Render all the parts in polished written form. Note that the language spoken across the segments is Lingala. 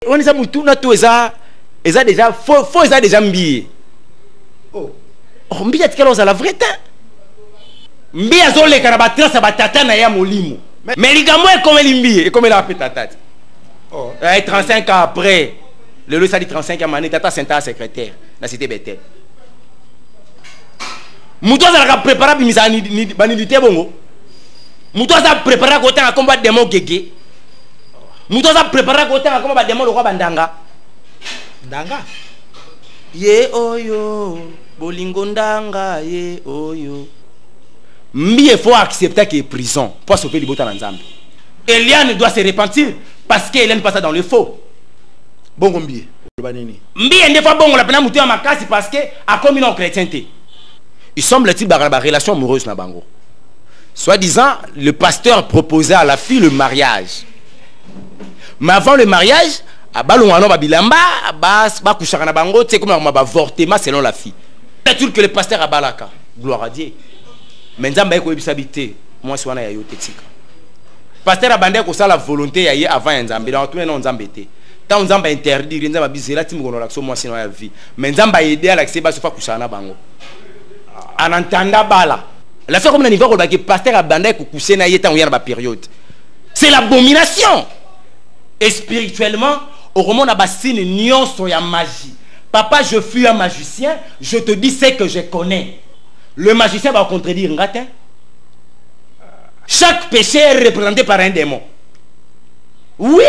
On est à Moutouna, tout ça déjà faux, ça déjà mbié. Oh, mbié tu qu'elle la vraie temps. Mbié a zolé karabatra sa batata na ya molimo. Mais les gamins comme elle mbié et comme elle a fait tata. Oh, 35 ans après, le ça dit 35 ans, tata Senta secrétaire, la cité Bethel. Moutoua a préparé pour misa ni banilité bongo. Moutoua a préparé côté à combattre des mots gégé. Moutoua a préparé côté à combattre des mots le roi bandanga. Ndanga. Ye oyo, bolingo ndanga ye oyo. Il faut accepter qu'il y ait prison pour sauver les botans ensemble. Eliane doit se repentir parce qu'Eliane passe dans le faux. Bon combien? Mbie ne fois bon la peine moutoua makasi parce que a commis non chrétienté. Il semble-t-il qu'il y a une relation amoureuse na bango. Soi-disant, le pasteur proposait à la fille le mariage. Mais avant le mariage, abalongano babilamba, ba kushaka na bango, c'est comme un avortement selon la fille. C'est-à-dire que le pasteur a balaka, gloire à Dieu. Mais nzamba eko ebisabité, moi si wana ya yo tetika. Pasteur a bandé ko ça la volonté ya ye avant nzamba, dans tout non nzamba été. Tant nzamba interdire nzamba bizela timono l'action moi sinon ya vie. Mais nzamba aider à l'accès ba sofa kushaka na bango. En entendant bala. La fait comme un niveau que le pasteur a bandé ko kuser na yeta on y a ba période. C'est l'abomination. Et spirituellement, au roman na basine nion so ya magie. Papa, je suis un magicien, je te dis ce que je connais. Le magicien va contredire ngatin. Chaque péché est représenté par un démon. Oui.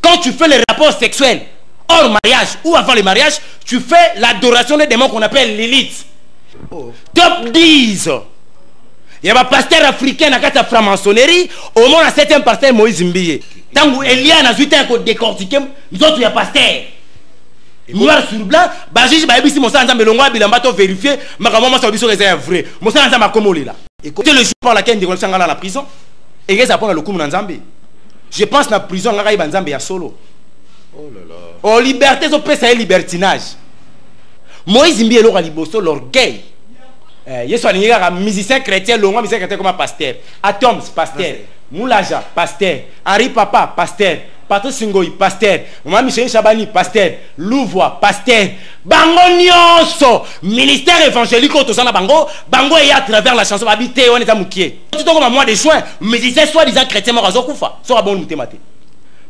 Quand tu fais les rapports sexuels hors mariage ou avant le mariage, tu fais l'adoration des démons qu'on appelle l'élite. Oh. Top 10. Il y a un pasteur africain dans la franc-maçonnerie. Au moins, à certains pasteurs Moïse Mbiye. Tant que Eliane a joué un code décortiqué, nous autres, il y a pasteur. Noir sur blanc, Bajiji Baïbisi, mon sang, Melonga, Bilambato, vérifié, ma maman, ça c'est vrai. Mon sang, ça m'a commolé là. Écoutez le jour par laquelle il y a la prison. Et il y a le coup de Nzambe. Je pense que la prison, il y a Nzambe solo. Oh là là. Oh, liberté, c'est libertinage. Moïse Mbiye, l'orgueil. Il y a un musicien chrétien, musicien chrétien comme un pasteur. Atoms, pasteur. Moulaja, pasteur. Henri Papa, pasteur. Patrice Singoï, pasteur. Maman Michel Chabani, pasteur. Louvois, pasteur. Bango Nyonso, ministère évangélique au Tosana Bango. Bango est à travers la chanson habité, on est à Moukier. Tout comme à mois de juin, musicien soi-disant chrétien, moi, Koufa. Soit bon, nous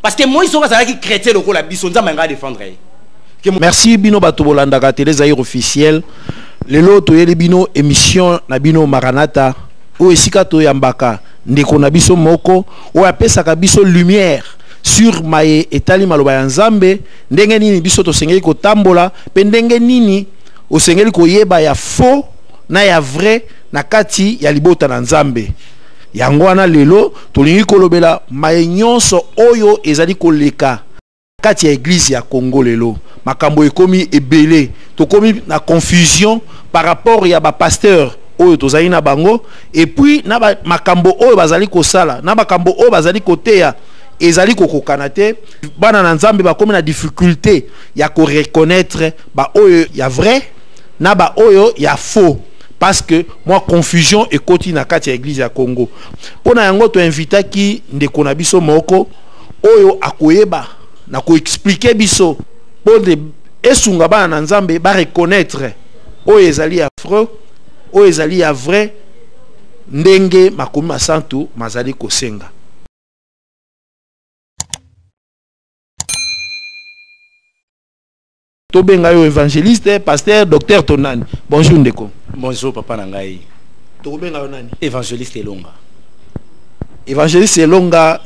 parce que moi, ils sont pas qui chrétien, le rôle à Bisson, ça m'a défendre. Merci, Bino Batobolanda, les aïrs officiels. Lelo toyeli bino émission na bino Maranatha o esika to yambaka ndeko na biso moko o apesaka biso lumière sur maye etali maloba ya Nzambe ndenge nini biso to sengeli ko tambola pe ndenge nini o sengeli ko yeba ya faux na ya vrai na kati ya libota na Nzambe. Yango wana lelo tolingi kolobela maye nyonso oyo ezali koleka kati ya église ya Congo lelo. Makambo ekomi ebele to komi na confusion par rapport ya ba pasteur oyo tozali na bango et puis na ba makambo oyo bazali kosala na makambo oyo bazali koteya ezali kokokana te bana na Nzambe ba komi na difficulté ya ko reconnaître ba oyo ya vrai na ba oyo ya faux parce que moi confusion ekoti na kati ya église ya Congo pona yango to invita ki ndeko na biso moko oyo akoyeba na ko expliquer biso pour de esunga bana na Nzambe ba reconnaître oyo ezali ya faux oyo ezali ya vrai ndenge makomi masantu mazali kosenga. Tobenga yo évangéliste, pasteur, docteur Tonani. Bonjour ndeko. Bonjour papa Nangai. Tobenga yo nani? Évangéliste Elonga. Évangéliste Elonga,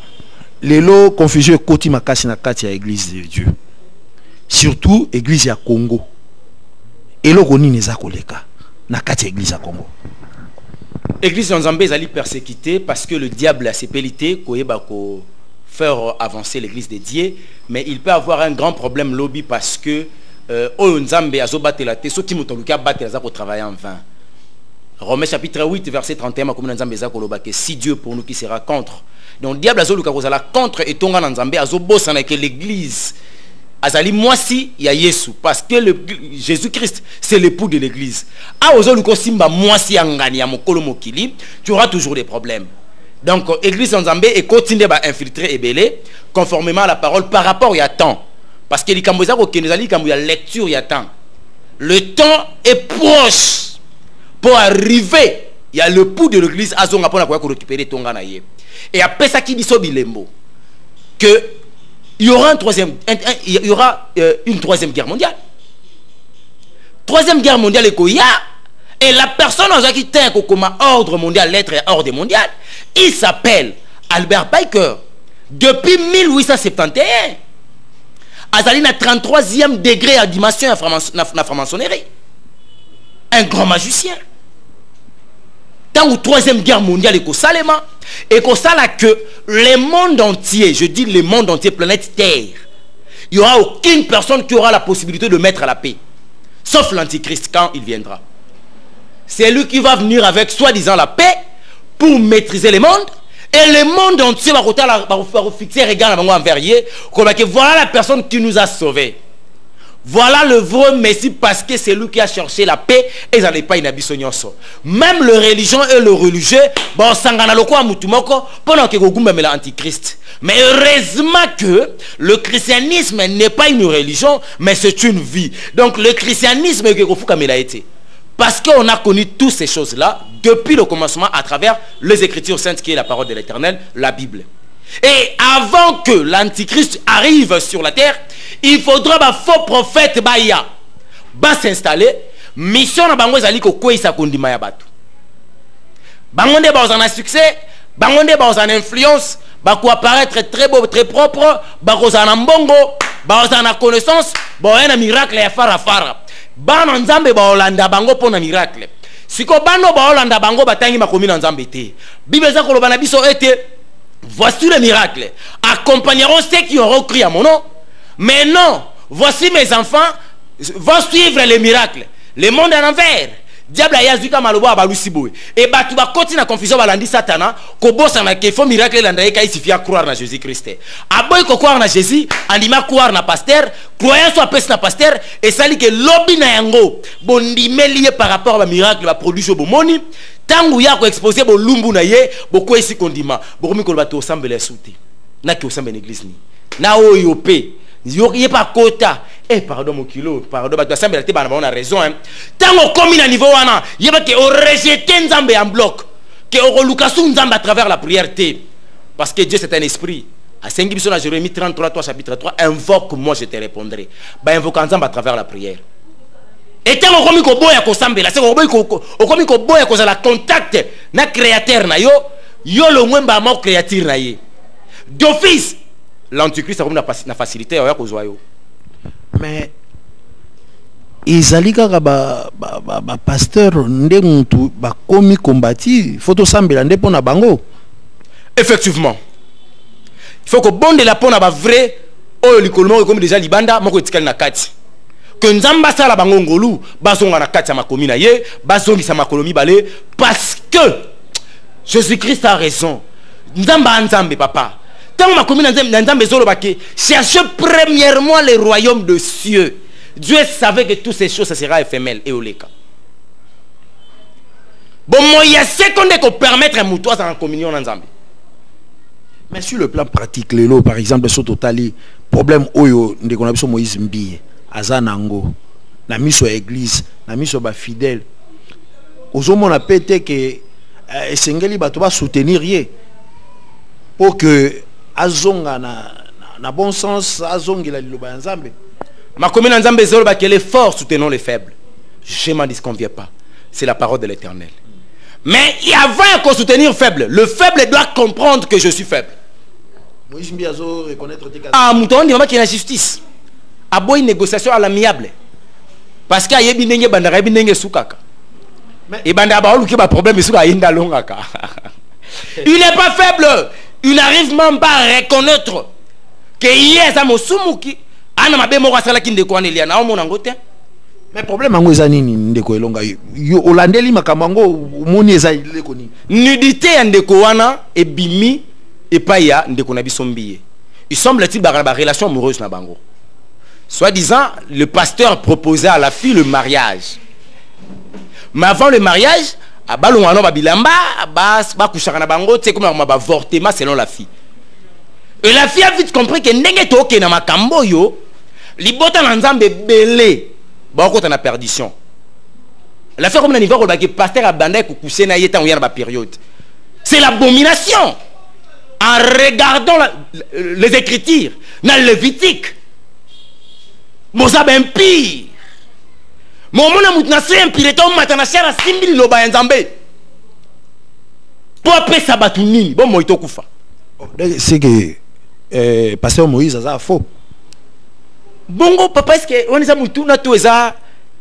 lelo confusion ekoti makasi na kati ya église de Dieu. Surtout église ya Congo. Eloko nini eza koleka na kati ya église ya Congo. Église en Zambie est persécutée parce que le diable a ses pellités ko faire avancer l'église de Dieu, mais il peut avoir un grand problème lobby parce que Nzambe azo batela te so ki mutoluka batela za ko travailler en vain. Romains chapitre 8 verset 31 comme Nzambe za ko loba que si Dieu pour nous qui sera contre. Donc le diable azo luka kozala contre et tonga na Nzambe azo bossa na que l'église azali mwasi ya Yesu parce que Jésus-Christ c'est l'époux de l'église. A ozo luko simba mwasi ya ngani ya mokolo mokili, tu auras toujours des problèmes. Donc, l'église Nzambé est continue à infiltrer et belé, conformément à la parole par rapport à temps. Parce que les Cambodgiens, il y a lecture, il y a temps. Le temps est proche pour arriver. Il y a le pouls de l'église à Zonga pour récupérer ton ganaye. Et après ça, qui dit ça, Bilembo, que il y aura une troisième guerre mondiale. Troisième guerre mondiale, et la personne qui tient comme ordre mondial, lettre et ordre mondial, il s'appelle Albert Biker. Depuis 1871, Azali na 33e degré à dimension na franc-maçonnerie. Un grand magicien. Tant que troisième guerre mondiale est Salema, et que ça là que le monde entier, je dis le monde entier, planète Terre, il n'y aura aucune personne qui aura la possibilité de mettre la paix. Sauf l'antichrist quand il viendra. C'est lui qui va venir avec soi-disant la paix pour maîtriser le monde. Et le monde entier va fixer regard envers lui. Comme que voilà la personne qui nous a sauvés. Voilà le vrai Messie parce que c'est lui qui a cherché la paix et ça n'est pas une abissonioso. Même le religion et le religieux, bon, sangana loko amutumoko pendant que Gogumba met l'antichrist. Mais heureusement que le christianisme n'est pas une religion, mais c'est une vie. Donc le christianisme que Gofuka a été. Parce qu'on a connu toutes ces choses-là depuis le commencement à travers les Écritures saintes qui est la parole de l'Éternel, la Bible. Et avant que l'antichrist arrive sur la terre, il faudra un faux prophète s'installer. Mission na bango ezali ko kwesa kondima ya batu. Bango nde ba en succès, bango nde ba en influence, ba ko apparaître très beau, très propre, ba ko en mbongo, ba en connaissance, ba na miracle ya fara. Bana nzambe ba olanda bango pona miracle. Siko bano ba olanda bango batangi makomi na nzambe te. Bible za koloba na biso ete voici le miracle. Accompagneront ceux qui auront cru à mon nom. Mais non, voici mes enfants vont suivre les miracles. Le monde en envers. Diable a yazuka malobo abalusiboy. Et bah tu vas continuer à confusion balandi satana. Kobosa na qu'il faut miracle landaye kai suffit à croire na Jésus Christ. Aboy ko croire na Jésus, andima croire na pasteur, croyant soit peste na pasteur et ça dit que lobby na yango bondime lié par rapport à miracle va produire bomoni. Tangu ya ko exposer bo lumbu na ye, boko esi kondima. Bokomi ko bato semble les souter. Na ki osembe l'église ni. Na oyope. Yé pas quota. Eh pardon mon kilo, pardon bato semble te bana on a raison hein. Tango komi na niveau wana, yé ba ke o rejeter nzambe en bloc. Que o lukasu nzambe à travers la prière té. Parce que Dieu c'est un esprit. À 5 biso na Jérémie 33 3 chapitre 3, invoque moi je te répondrai. Ba invoque nzambe à travers la prière. Et tant qu'on ko boya ko sambela, c'est ko ko boya ko la contact na créateur na yo le mwemba mo créature na ye. D'office l'antichrist a facilité ya ko yo. Mais ezali kaka ba pasteur nde mutu ba komi kombati photo sambela nde pona bango. Effectivement. Il faut que bonde la pona ba vrai o likolomo comme déjà libanda moko etikali na kati. Que nzamba sala bango ngolu bazonga na kati ya makomi na ye bazongisa makolomi balé parce que Jésus-Christ a raison. Nzamba nzambe papa. Tant makomi na nzambe zolo bake cherchez premièrement les royaumes de cieux. Dieu savait que toutes ces choses ça sera éphémère et oleka. Bon moyen seconde ko permettre muto en communion na nzambe. Mais sur le plan pratique lelo par exemple sur totali problème oyo ndeko na biso Moïse Mbiye azanango na miso ya église na miso ba fidèle ozomona pété que esengeli bato ba soutenir ye pour que azonga na bon sens azongela liloba ya nzambe makomi na nzambe zolo ba que les forts soutenons les faibles. Je m'en disconviens pas. C'est la parole de l'Éternel. Mais avant qu'on soutenir faible, le faible doit comprendre que je suis faible. Moïse Mbiye azo reconnaître tes cas. Ah mouton dit qu'il y a la justice. A boy négociation à l'amiable. Parce qu'il y a des gens qui sont et problème il n'est pas faible. Il n'arrive même pas à reconnaître que hier Samosumuki ana mabe moko asala ki ndeko wana elia na omona ngote. Mais problème ango ezani ni ndeko elonga yo olandeli makamango moni ezali ko ni. Nudité ya ndeko wana ebimi epaya ndeko na biso Mbiye. Il semble-t-il ba relation amoureuse na bango. Soi-disant, le pasteur proposait à la fille le mariage. Mais avant le mariage, abalongano babilamba bakushaka na bango te comme avortement selon la fille. Et la fille a vite compris que ndenge to ke na makambo yo libota na nzambe belé ba ko na perdition. La fille comme na niveau que pasteur abanda ko coucher na yeta na ba période. C'est l'abomination. En regardant les écritures dans le Lévitique. Boza ben pire. Mon mon na se impire to matana shara simbi loba nzambe. Pour appeler sabatu nini bon mo itokufa. C'est que pasteur Moïse ça faux. Bongo papa est-ce que on est mutu na to eza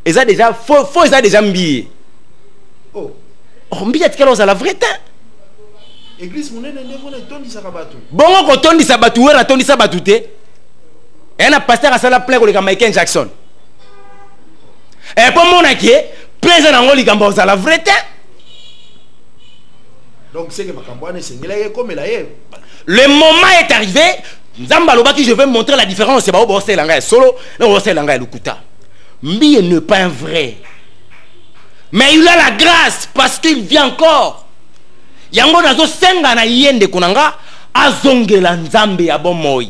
déjà faux eza déjà mbié. Oh mbié tikelo za la vérité. Église monene ndeko na tondisa kabatu. Bongo ko tondisa batu wera tondisa batu te. Et un pasteur a sala plein comme Michael Jackson. Et pour mon aki, plein en ngoli gamba za la vérité. Donc c'est que makambwane sengela comme la ye. Le moment est arrivé, Nzamba loba qui je vais montrer la différence, c'est pas au bossé langa solo, non bossé langa lukuta. Mbi ne pas un vrai. Mais il a la grâce parce qu'il vient encore. Yango nazo senga na yende kunanga azongela nzambe ya bomoi.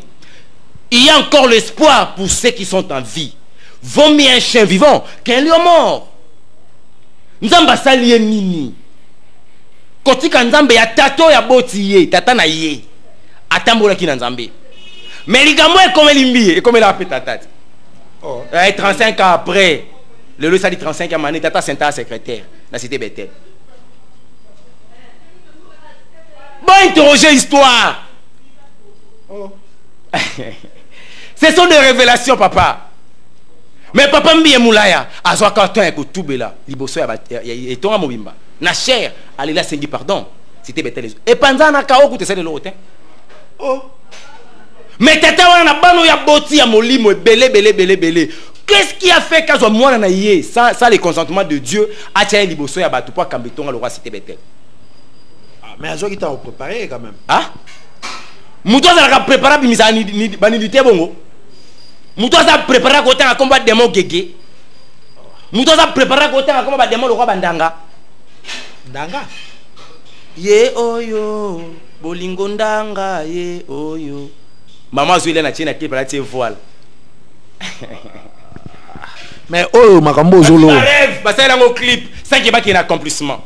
Il y a encore l'espoir pour ceux qui sont en vie. Vaut mieux un chien vivant qu'un lion mort. Nzamba salie nini. Kotika nzambe ya tato ya boti ye, tata na ye. Atambola ki na nzambe. Mais ligamo est comme limbi et comme la pétatate. Oh. 35 ans après, le lieu ça dit 35 ans mané tata Saint secrétaire la cité Bethel. Bon interroger histoire. Oh. Ce sont des révélations papa. Mais papa mbiye mulaya azwa carton ya kutubela liboso ya etonga mobimba. Na cher alila sengi pardon. C'était Bethel. Et panza na kao kute sele lote. Oh. Mais tata wana na bano ya boti ya molimo belé. Qu'est-ce qui a fait qu'azwa mwana na yé sans le consentement de Dieu a tia liboso ya batu pour kambetonga le roi cité Bethel. Mais azwa qui t'a préparé quand même. Ah? Mouto za préparer bimisa ni banilité bongo. Mouto za préparer côté à combat démon gege. Mouto za préparer côté à combat démon le roi bandanga. Ndanga. Ye oyo bolingo ndanga ye oyo. Maman zuile na china qui prête voile. Mais oh makambo zolo. Rêve, parce que dans clip, ça qui est pas un accomplissement.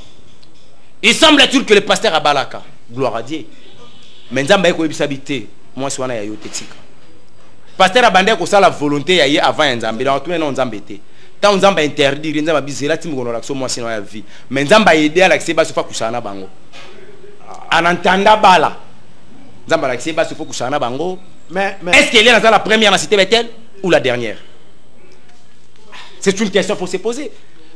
Il semble-t-il que le pasteur a balaka, gloire à Dieu. Mais nzamba eko ebisabité, moi swana ya yotetika. Pasteur abandé ko sala volonté ya ye avant nzambe, dans tout non nzambe té. Tant nzamba interdire nzamba bizela timono l'action moi sino ya vie. Mais nzamba aider à l'accès ba sofa kusana bango. Anantanda bala. Nzamba l'accès ba sofa kusana bango. Mais est-ce qu'elle est dans la première dans la cité Bethel ou la dernière? C'est une question qu'il faut se poser.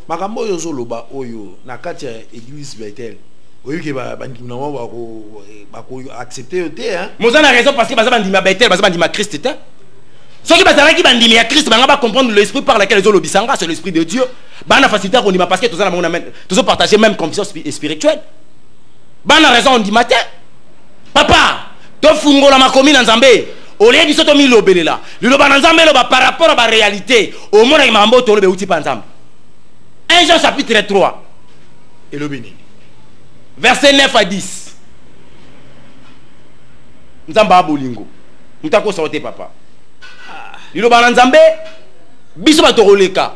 Makambo yo zoloba oyo na kati ya église Bethel. Oui, que accepter hein. Mozana a raison parce que bandima Bethel, bandima Christ était. Ceux qui bazara qui bandima Christ, va comprendre l'esprit par lequel les olobisanga, c'est l'esprit de Dieu. Bana faciliter on dit parce que tous on partager même conviction spirituelle. Bana raison on dit matin. Papa, to fungola makomi na Nzambe. Au lieu de soto mi lobelela. Le loba na Nzambe loba par rapport à la réalité. Au monde avec mambo to lobe uti pa Nzambe. 1 Jean chapitre 3. Et le béni. Verset 9 à 10. Nzamba bolingo. Mutako sorte papa. Liloba na Nzambe biso batoroleka.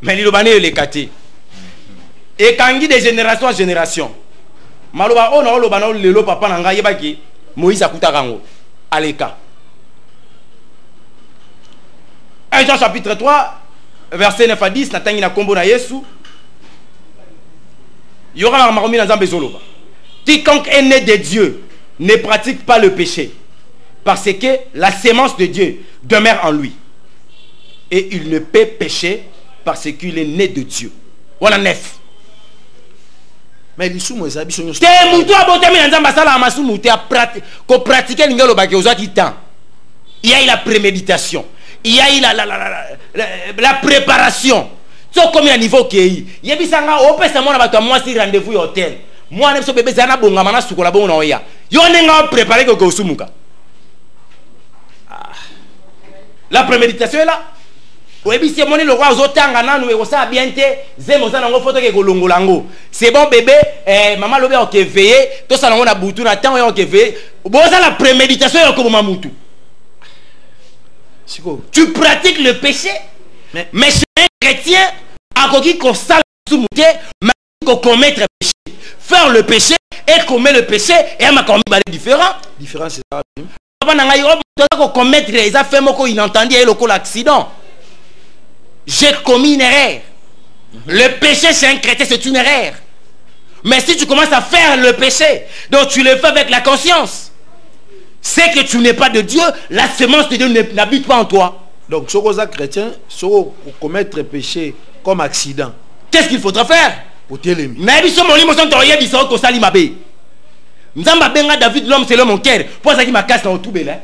Mais liloba ne lekate. Et kangi de génération en génération. Maloba ona oloba na lelo papa na ngai yebaki Moïse akuta kango. Aleka. 1 Jean chapitre 3 verset 9 à 10 natangi na kombo na Yesu. Il y aura un Nzambe zoloba. Quiconque est né de Dieu ne pratique pas le péché parce que la sémence de Dieu demeure en lui et il ne peut pécher parce qu'il est né de Dieu. Voilà 9. Mais les sous moi ça biso nyonso. Te mutu abotami na Nzamba sala masumu te ko pratiquer ngelo ba ke ozaki temps. Il y a eu la préméditation. Il y a eu la préparation. So comme à niveau qui yebisanga opesa mona bato moi si rendez-vous hôtel moi ne so bébé zana bonga mana sukola bonga na oya yo nenga préparer ko sumuka. La préméditation est là. Oui, c'est mon le roi aux otanga nanu et ça bien te zemo ça nango photo ke kolongolango. C'est bon bébé, maman lobe ok veillé, tout ça nango na butu na temps ok veillé. Bon ça la préméditation est comme mamutu. Tu pratiques le péché, mais chez un chrétien, à qui qu'on sale sous-mouté, mais qu'on commettre le péché. Faire le péché et commettre le péché et un commis différent. Différent c'est ça. Qu'on commettre les affaires qu'on inentendait et le l'accident. J'ai commis une erreur. Le péché chez un chrétien c'est une erreur. Mais si tu commences à faire le péché, donc tu le fais avec la conscience, c'est que tu n'es pas de Dieu, la semence de Dieu n'habite pas en toi. Donc si vous êtes chrétien, si vous commettre péché comme accident, qu'est-ce qu'il faudra faire? David l'homme c'est l'homme en cœur. Pour ça qu'il m'a cassé dans tout belin.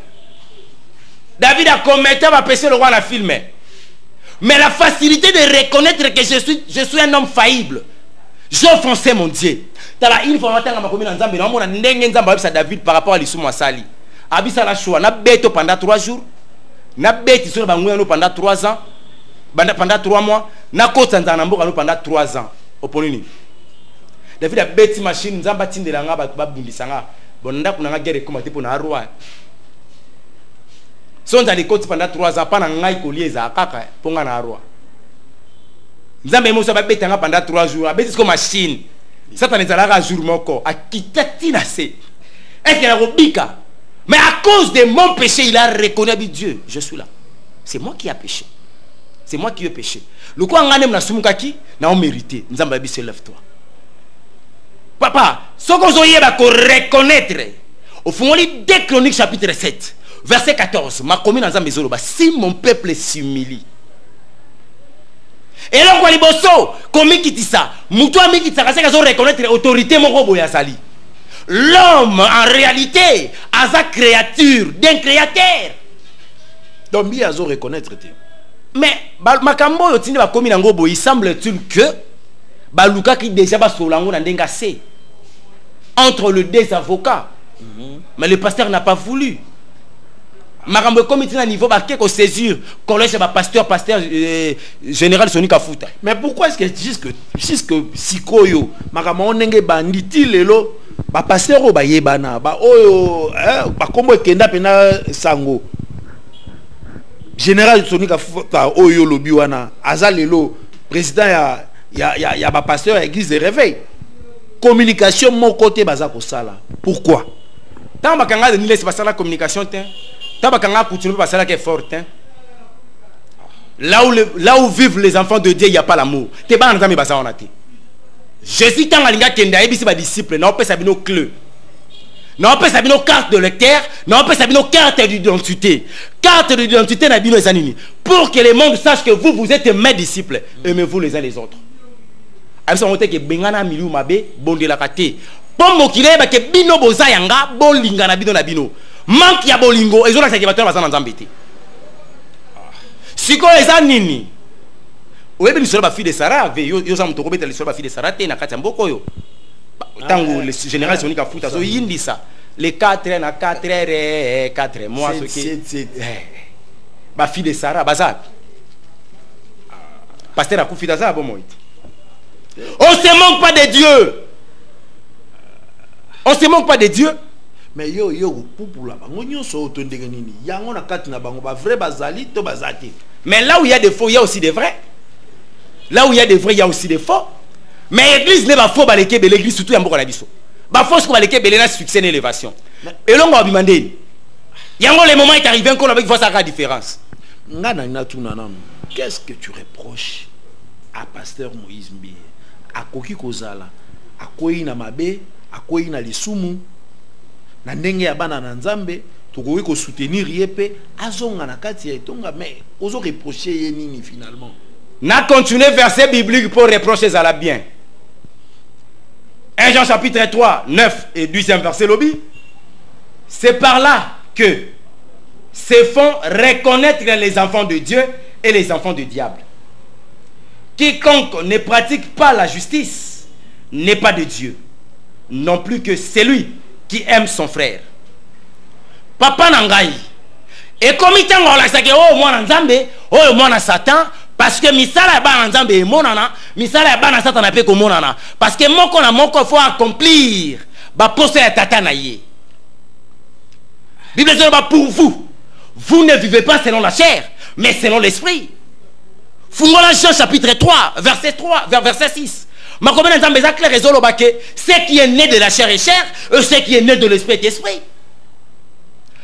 David a commetté un péché, le roi l'a filmé. Mais la facilité de reconnaître que je suis un homme faillible. J'ai offensé mon Dieu. Une fois David par rapport à l'issue Sali. Abisa la choix. N'a bête pendant 3 jours. N'a bête sur le pendant 3 ans. Pendant 3 mois. N'a côte pendant 3 ans. David a bête machine. Nzamba tinde la ngaba babundisanga. Bonda kuna guerre comme pour na roi. Sont dans les côtes pendant 3 ans. Pas na ngai kolieza kaka ponga na roi. Nzamba mo so ba bête pendant 3 jours. A bête comme machine. Satan est à jour moko. A kitatina se. Est-ce qu'il a robika? Mais à cause de mon péché, il a reconnu Dieu. Je suis là. C'est moi qui ai péché. C'est moi qui ai péché. Le quoi on a même na sumukaki, na on mérité. Nzamba bi se lève-toi. Papa, ce qu'on va reconnaître. Au fond, on lit 2 Chroniques chapitre 7, verset 14. Ma commune en Zambie Zoloba, si mon peuple s'humilie. Et là, on va bosso, comme qui dit ça, moutoua mi qui ça, c'est qu'on reconnaître l'autorité mon robot Yazali. L'homme, en réalité, a sa créature d'un créateur. Donc, il a reconnaître. Mais, Makambo, il semble-t-il que Baluka qui déjà va sur l'angle entre les 2 avocats. Mais le pasteur n'a pas voulu. Makambo comme il est à niveau baké qu'on saisir collège pasteur général Sonika Fouta. Mais pourquoi est-ce que jusque Sikoyo Makambo nenge banditi lelo ba pasteur o ba yebana ba oyo ba kombo kenda pena sango général Sonika Fouta oyo lobi wana azalelo président ya ba pasteur à l'église de réveil. Communication mon côté baza ko sala. Pourquoi? Tant bakanga ni laisse passer la communication tin. Tant bakanga continue passer la qui est forte. Là où vivent les enfants de Dieu, il n'y a pas l'amour. Te ba nzambe basa on a té. Jésus tant alinga kenda ebisi ba disciple na opesa bino clé. Na opesa bino carte de lecteur, na opesa bino carte d'identité. Carte d'identité na bino ezanini. Pour que le monde sache que vous êtes mes disciples, aimez-vous les uns les autres. Abisa on que bengana miliu mabe bondela kate. Pombo kile ba ke bino boza yanga bolinga na bino na bino. Manque ya bolingo ezola sa ke bato bazana nzambe te. Siko eza nini? Oyebi lisolo ba fille de Sarah ave yo za mutoko beta lisolo ba fille de Sarah te na kati mboko yo. Tango le général Sonika Fouta so yindisa les 4 na 4 heures 4 mois ce qui ba fille de Sarah bazat. Pasteur akufita za bo moite. On se manque pas de Dieu. On se manque pas de Dieu. Mais yo pour la bango nyonso otondenge nini yango na kati na bango ba vrai bazali to bazati. Mais là où il y a des faux, il y a aussi des vrais. Là où il y a des vrais, il y a aussi des faux. Mais l'église n'est pas faux, l'église surtout yambo na biso. Ba faux ko baleke belena succès l'élévation. Et là on va demander. Yango le moment est arrivé qu'on avec voir sa différence. Ngana na tuna nan. Qu'est-ce que tu reproches à pasteur Moïse Mbi? Akoki kozala, akoyi na mabe, akoyi na lisumu. Na ndenge ya bana na nzambe tokoki ko soutenir yepe azonga na kati ya etonga mais ozo reprocher ye nini finalement. Na continuer verset biblique pour reprocher à la bien. 1 Jean chapitre 3 9 et 10e verset lobby. C'est par là que se font reconnaître les enfants de Dieu et les enfants du diable. Quiconque ne pratique pas la justice n'est pas de Dieu, non plus que celui qui aime son frère. Papa Nangaï, Et comme il t'en a dit, oh, moi, Nzambe, oh, moi, Satan, parce que misala ya bana Nzambe est monana, misala ya bana Satan n'a pas comme monana. Parce que mon qu'on a mon qu'on faut accomplir, bah, poste ya tata na ye. Bible dit, bah, pour vous, vous ne vivez pas selon la chair, mais selon l'esprit. Fungola Jean chapitre 3, verset 3, verset 6. Ma commune Nzambe est clair et zolo baké, ce qui est né de la chair est chair, et ce qui est né de l'esprit est esprit.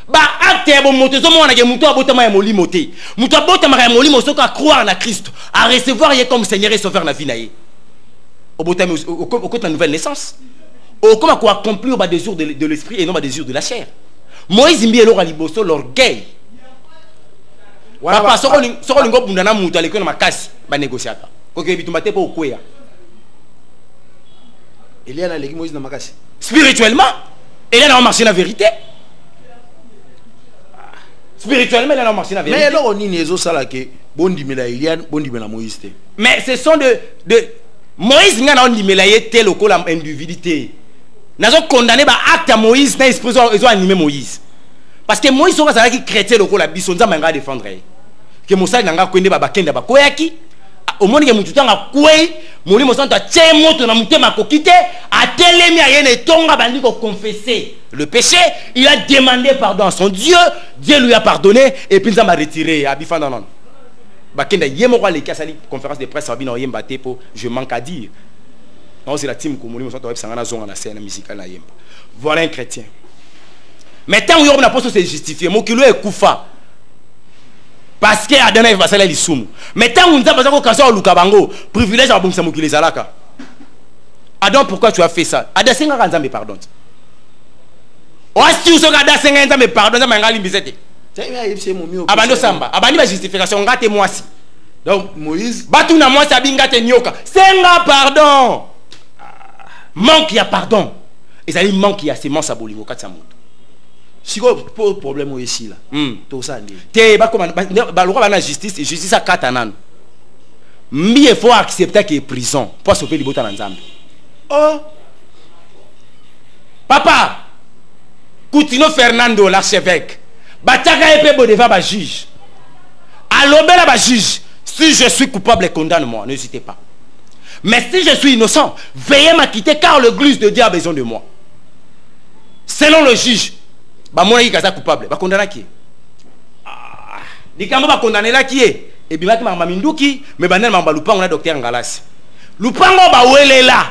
Bah acte ya bomoto zo mona ke muto abotama ya molimo te muto abotama ya molimo soko à croire na Christ à recevoir ye comme Seigneur et Sauveur na vie na ye obotami au côté de la nouvelle naissance au comme quoi accomplir ba désir de l'esprit et non ba désir de la chair. Moïse mbi eloko liboso l'orgueil papa soko lingo bundana muto aleko na makasi ba négociata ko ke bitumba te po okweya Elia na leki Moïse na makasi spirituellement Elia na marché la vérité. Spirituellement, il a marché la vérité. Mais alors, on y est sala que bondi mela Elian, bondi mela Moïse. Mais ce sont de Moïse n'a pas dit melaye tel au col individualité. N'a pas condamné par acte à Moïse, n'a exposé ils ont animé Moïse. Parce que Moïse sera ça qui chrétien au col la bison ça m'a défendre. Que Moussa n'a pas connu baba kenda ba koyaki. Au moins que mututa nga koyi, moni Moussa ta tchemo to na mutema kokite, a telemi a yene tonga bandi ko confesser le péché, il a demandé pardon à son Dieu, Dieu lui a pardonné et puis il m'a retiré à bifanda non. Bakenda yemo kwa le kasali conférence de presse abina yemba tepo, je manque à dire. Non c'est la team ko moni Moussa to sangana zonga na scène musicale na yemba. Voilà un chrétien. Mais tant que on a pas se justifier, mon kilo est koufa. Parce que Adana va s'aller l'isum. Mais tant qu'on a besoin de Lukabango, privilège à Bumsa Mokile Zalaka. Adam, pourquoi tu as fait ça? Ada Senga Ganza me pardonne. Oasi uso Ada Senga Ganza me pardonne, ça m'a ngali bisete. Abando Samba, abandi ma justification, ngate moi si. Donc Moïse, batu na moi sabi ngate nyoka. Senga pardon. Manque y a pardon. Et ça dit manque y a semence à bolingo katsamoto. Si quoi problème ici là, tout ça dit. Te ba comment ba loi ba na justice à katanan. Mais il faut accepter qu'il y ait prison pour sauver les bottes en Nzambe. Oh papa Coutinho Fernando l'archevêque bataka epé bo devant ba juge. Alobela ba juge, si je suis coupable condamne-moi, n'hésitez pas. Mais si je suis innocent, veuillez m'acquitter car le glisse de Dieu a besoin de moi. Selon le juge, ba mona yi kaza coupable, ba condamna qui? Ah, likambo ba condamner la qui est? Et bimaki mama minduki, mais banel mamba lupango na docteur Ngalasi. Lupango ba welela.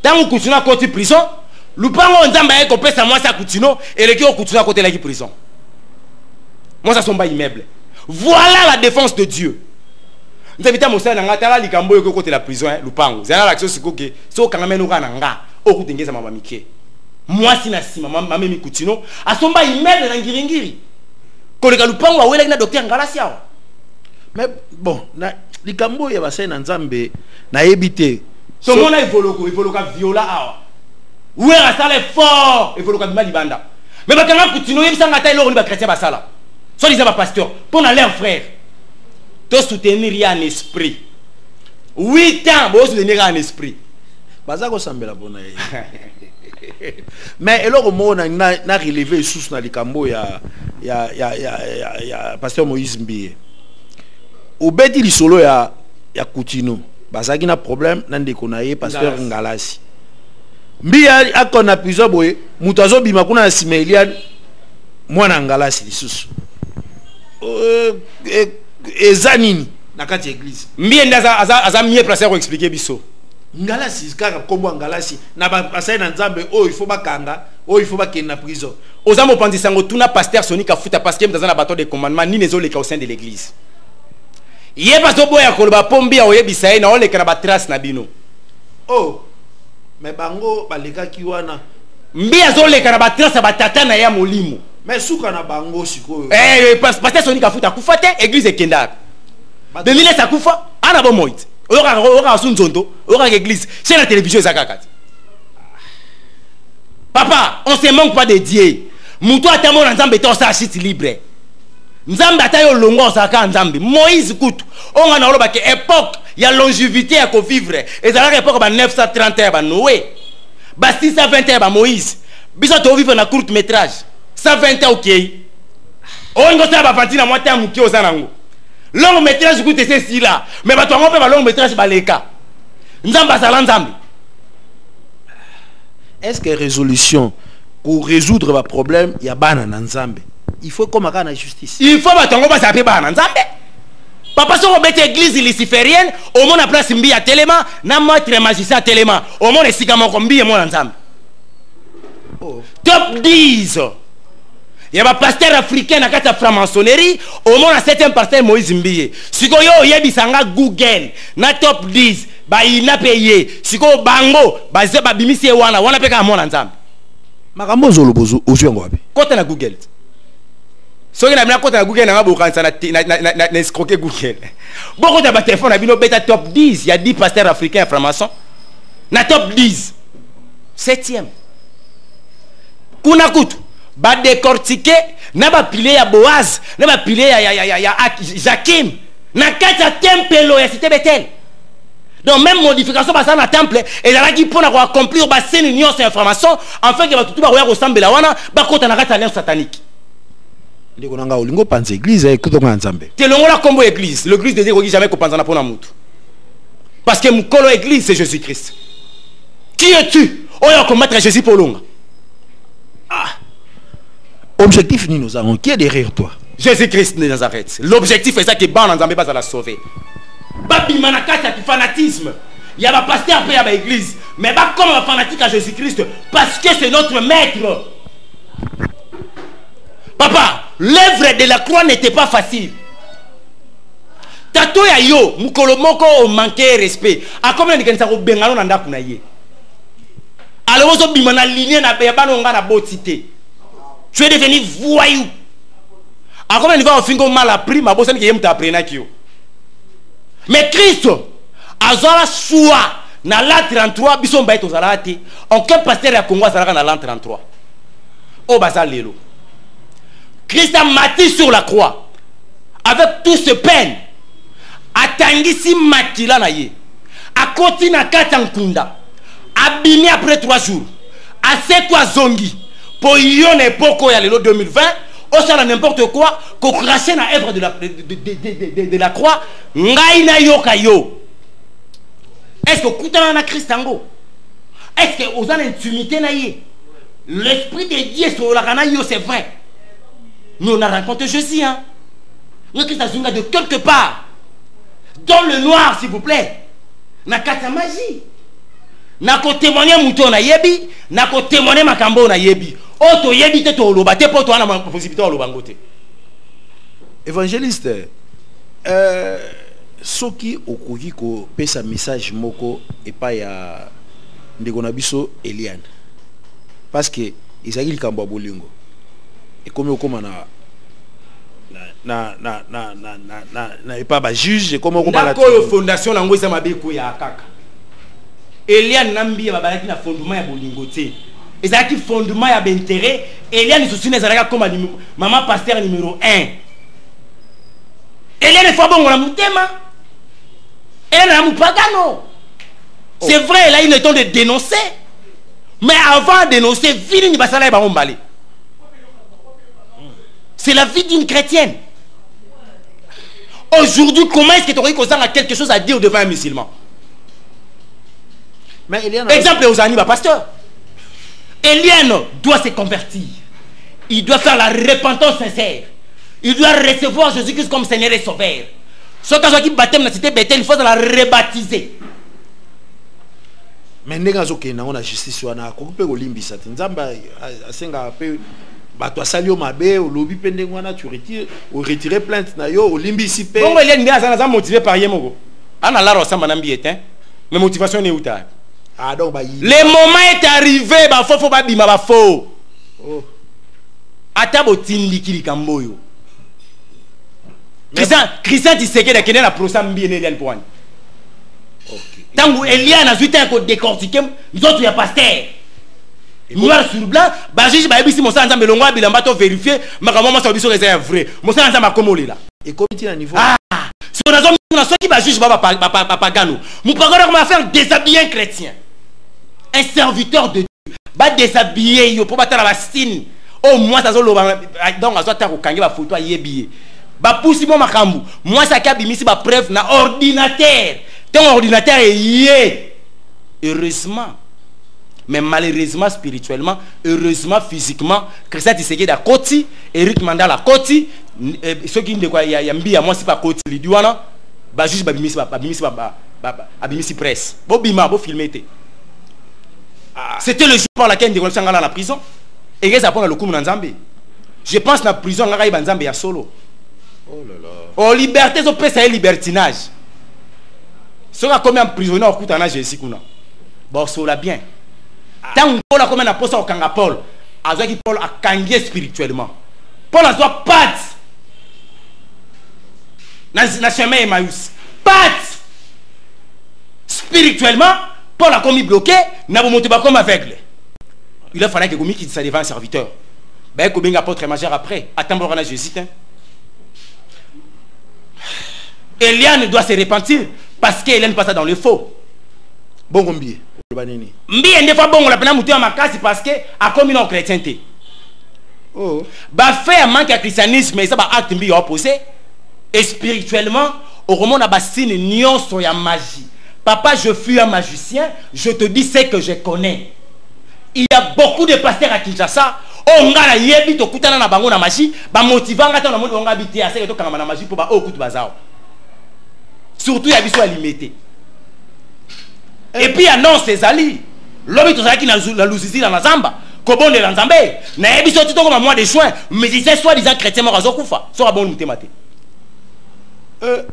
Tango Coutinho côté prison, lupango Nzamba eko pesa moi ça Coutinho et le qui au Coutinho côté la prison. Moi ça sont pas immeuble. Voilà la défense de Dieu. Nzabita mosa na ngata la likambo eko côté la prison lupango. Zana l'action sikoke, so kangame no kana nga, okutengeza mama mike. Moi si na sima mama mimi Coutinho asomba immeuble na ngiringiri. Koleka lupango wa wela na docteur Ngalasi awa. Mais bon, likambo ya basai na Nzambe na yebite. So mona evoluka viola awa. Où est ça fort evoluka bimali banda. Mais bakanga Coutinho yebisa ngata ilo ni ba chrétien basala. So disait ba pasteur pour na leur frère. To soutenir ya en esprit. 8 ans bo soutenir en esprit. Bazako sambela bona ye. Mais eloko mona na relever sous na likambo ya pasteur Moïse Mbie. Obeti lisolo ya Coutinho bazaki na problème na ndeko na ye pasteur Ngalasi. Mbia akona pizo boye mutazo bima kuna na Simelian mwana Ngalasi lisusu. Ezanini na kati église. Mbia ndaza aza mieux placé pour expliquer biso. Ngalasi kaka kombo Ngalasi na pasai na Nzambe il faut bakanga il faut bakena prison. Ozamo pandisango tuna pasteur Sonika futa parce que mtaza na bateau de commandement ni nezo leka au sein de l'église. Yeba so boya koloba pombi oyebisa na oleka na ba trace na bino. Oh mais bango baleka ki wana mbia zo leka na ba trace ba tata na ya molimo. Mais suka na bango siko pasteur Sonika futa kufate église ekenda. De mille sa kufa ana bo moite. Oka sunzondo, oka église, c'est la télévision zakakati. Papa, on se manque pas de Dieu. Muto atamo na Nzambe to sa chute libre. Nzambe atayo longo saka Nzambe. Moïse kutu. On a oloba ke époque ya longévité ya ko vivre. Ezala époque ba 930 ba Noé. Ba 620 ba Moïse. Biso to vivre na court métrage. 120 OK. on go ça ba fantina moi ta muki ozanango long métrage goûte c'est si là mais ba to ngompe ba long métrage baleka nzamba sala nzambi. Est-ce que résolution pour résoudre le problème il y a bana nzambe il faut comme à la justice il faut ba tongo ba sape bana nzambe papa so robete église luciférienne au monde à place mbi ya telema na maître magicien à telema au monde esika moko mbi ya mona nzambe. Top 10 il y a un pasteur africain na kata franc-maçonnerie au monde à 7e pasteur Moïse Mbiye siko yo yebisanga Google na top 10 ba ina payé siko bango ba ze ba bimisi wana peka mona nzambe makambo zolobozo ozwengo wapi kota na Google soki na bina kota na Google na bokanisa na escroquer Google boko ta ba téléphone na bino beta top 10 il y a 10 pasteurs africains francs-maçons na top 10 7e kuna kutu ba décortiquer na ba pile ya Boaz na ba pile ya Jakim na kata tempelo ya cité Bethel. Donc même modification ba ça na temple et là qui pour accomplir ba scène union c'est information afin que ba tout ba ressemble la wana ba kota na kata alliance satanique. Ndeko nanga olingo panza église et kuto nzambe. Te longola combo église, l'église de Dieu jamais ko panza na pona mutu. Parce que mukolo église c'est Jésus-Christ. Qui es-tu? Oyo combattre Jésus pour longa. Objectif ni nous avons qui est derrière toi? Jésus-Christ de Nazareth. L'objectif est ça que ban nzambe ba la sauver. Ba bimanakata du fanatisme. Il y a pas pasteur après il y a église, mais pas comme un fanatique à Jésus-Christ parce que c'est notre maître. Papa, l'œuvre de la croix n'était pas facile. Tato ya yo mukolo moko o manquer respect. A combien de kanisa ko bengalo na ndaku na ye. Alors ozo bimana ligne na ya bano nga na botité. Tu es devenu voyou. A combien de fois au fingo mal appris ma bossane qui aime t'apprendre qui yo. Mais Christ a zala choix na l'an 33 biso mbaito zalati. Aucun pasteur ya Congo zalaka na l'an 33. O bazal lelo. Christ a mati sur la croix avec tout ce peine. Atangisi makila na ye. A continue na katankunda. Abini après 3 jours. A c'est quoi zongi. Pour yon époque ya lelo 2020. On sait n'importe quoi. Qu'on crache na œuvre de la croix. Ngai na yo kayo. Est-ce que koutana na Christango? Est-ce que aux intimité na ye? L'esprit de Dieu sur la kana yo c'est vrai. Nous on a rencontré Jésus hein. Nous Christ a de quelque part. Dans le noir s'il vous plaît. Na kata magie. Na ko témoigner mouton na yebi, na ko témoigner makambo na yebi. Oto yebi te to loba te po to na possibilité loba ngote. Évangéliste soki okoki ko pesa message moko et pas ya ndeko na biso Eliane. Parce que Isaïe likambo bolingo. Et comme okoma na et pas ba juge comme okoma la fondation na ngwesa mabeko ya kaka. Eliane nambi ba balaki na fondement ya bolingo te. Ezaki fondement ya bintérêt. Eliane susine zalaka comme maman pasteur numéro 1. Eliane faut bon la mutema. Elle a moupagano. C'est vrai, là il est temps de dénoncer. Mais avant de dénoncer, vini basala ba ombale. C'est la vie d'une chrétienne. Aujourd'hui, comment est-ce que tu aurais quelque chose à dire devant un musulman? Mais Eliane, exemple aux animaux pasteur. Eliane doit se convertir. Il doit faire la repentance sincère. Il doit recevoir Jésus-Christ comme Seigneur et Sauveur. Ce cas qui baptême dans la cité Bethel, il faut la rebaptiser. Mais n'engazo que na on a justice wana ko pe olimbisa nzamba asenga pe bato asalio mabe o lobi pende ngwana tu retirer plainte na yo olimbisi pe. Bon Eliane ndia za motivé par yemoko. Ana la rosa manambi etin. Mais motivation n'est où ta. Ah donc ba le moment est arrivé ba fo ba bima ba fo. Oh. Ata botindi kili kamboyo. Christian Tshisekedi a kenné la procès mbi ne Eliane Pouane. OK. Tango Eliane a zuité ko décortiquer nous autres ya pasteur. Noir sur blanc, ba juge ba ebisi mo sanza melongwa bilamba to vérifier makamo ma sobiso c'est vrai. Mo sanza makomoli là. Et comité à niveau. Ah, si on a ceux qui va juge ba gano. Mo pagora comment faire déshabiller un chrétien. Un serviteur de Dieu va déshabiller yo pour battre la stine. au moins ça donc azo ta ko kangi ba photo yebi ba pousi mo makambu moi ça ka bimisi ba preuve na ordinateur ton ordinateur est heureusement mais malheureusement spirituellement, heureusement physiquement, Christian Tshisekedi da Koti, Eric Mandala Koti, ceux qui ne quoi y a mbi à moi c'est pas Koti liduana, ba juste babimisi presse. Bo bima bo filmer té. C'était le jour par laquelle Ndeko Sangala la prison. Et ils apprennent le coup Nzambe. Je pense la prison ngaka iba Nzambe ya solo. Oh là là. Oh liberté zo pesa libertinage. Ceux qui comme un prisonnier au kutana Jésus kuna. Bon cela bien. Tant Paul a comme un apôtre au Kanga Paul, a dit Paul a kangé spirituellement. Paul a soit pat. Na chemin Emmaüs. Pat. Spirituellement, Paul a commis bloqué, n'a pas monté comme aveugle. Il a fallu que Gomi qui ça devant un serviteur. Ben Gomi apôtre majeur après, attends pour on Jésus. Eliane doit se repentir parce qu'Hélène passe dans le faux. Bon combien? Mbie ne fois bon la pena mutu ma kasi parce que a comme une chrétienté. Oh. Ba fait un manque à christianisme mais ça ba acte mbi opposé et spirituellement au roman na ba signe nyonso ya magie. Papa, je suis un magicien, je te dis ce que je connais. Il y a beaucoup de pasteurs à Kinshasa. Oh ngala yebi to kutana na bango na magie, ba motivanga ta na monde nga biti à ce que to kanga na magie pour ba o kutu bazao. Surtout ya biso limité. Et puis annonce ses alliés. L'homme tout ça qui n'a la lousizi dans la zamba. Kobonde dans Zambé. Na ebiso tout comme mois de juin. Mais disait soi-disant chrétien mort azokufa. Sora bon mutemate.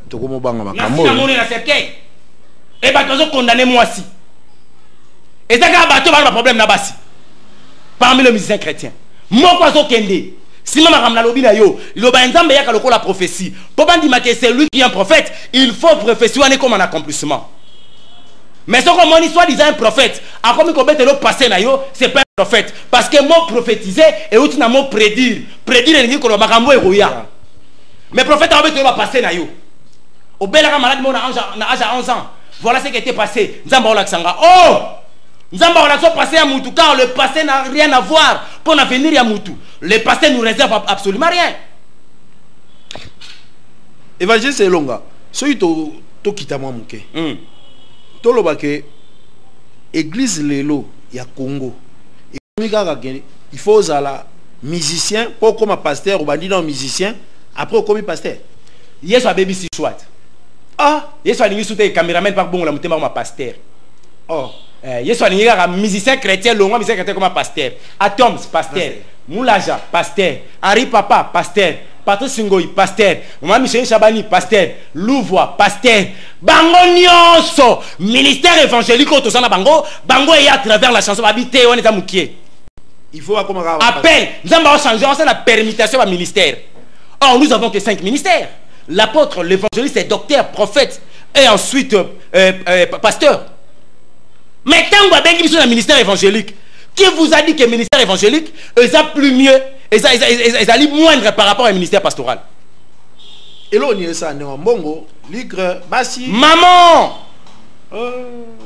To komo banga makambo. Na moni na cercueil. Et bah tu condamné moi si. Et ça bateau pas problème na basi. Parmi les musiciens chrétiens. Moi quoi zo kende. Si maman ramna lobi na yo, loba nzambe ya kaloko la prophétie. Pour bandi ma que c'est lui qui est un prophète, il faut prophétie comme un accomplissement. Mais ce qu'on dit soit-disant un prophète, à comme il le passé na yo, c'est pas un prophète. Parce que mot prophétiser et autre na mot prédire. Prédire est dit que le makambo est roya. Mais prophète a le passé na yo. Au bel malade mon âge à 11 ans. Voilà ce qui était passé. Nzamba Olaksanga. Oh! Nzamba Olakso passé à Moutou car le passé n'a rien à voir pour l'avenir à Moutou. Le passé nous réserve absolument rien. Évangile c'est longa. Soy to kita moi muke. Toloba ke église lelo ya Congo. Il faut zala musicien pour comme pasteur ou bandi non musicien après comme pasteur. Yes a baby si chouette. Ah, yes a lingi soute cameraman par bon la mutema comme pasteur. Oh, yes a lingi musicien chrétien longa musicien chrétien comme pasteur. Atoms pasteur. Moulaja pasteur. Henri Papa pasteur. Patrice Singoi pasteur. Maman Michel Chabani pasteur. Louvois pasteur. Bango nyonso ministère évangélique au tosana bango bango est à travers la chanson habité on est à Moukié. Il faut comme appel. Nous avons changé on la permutation du ministère. Or nous avons que 5 ministères. L'apôtre, l'évangéliste, est docteur, prophète et ensuite pasteur. Mais quand vous avez dit sur le ministère évangélique, qui vous a dit que le ministère évangélique est plus mieux, est moindre par rapport au ministère pastoral? Et là, on est ça, Mbongo, Ligre, Bassi. Maman!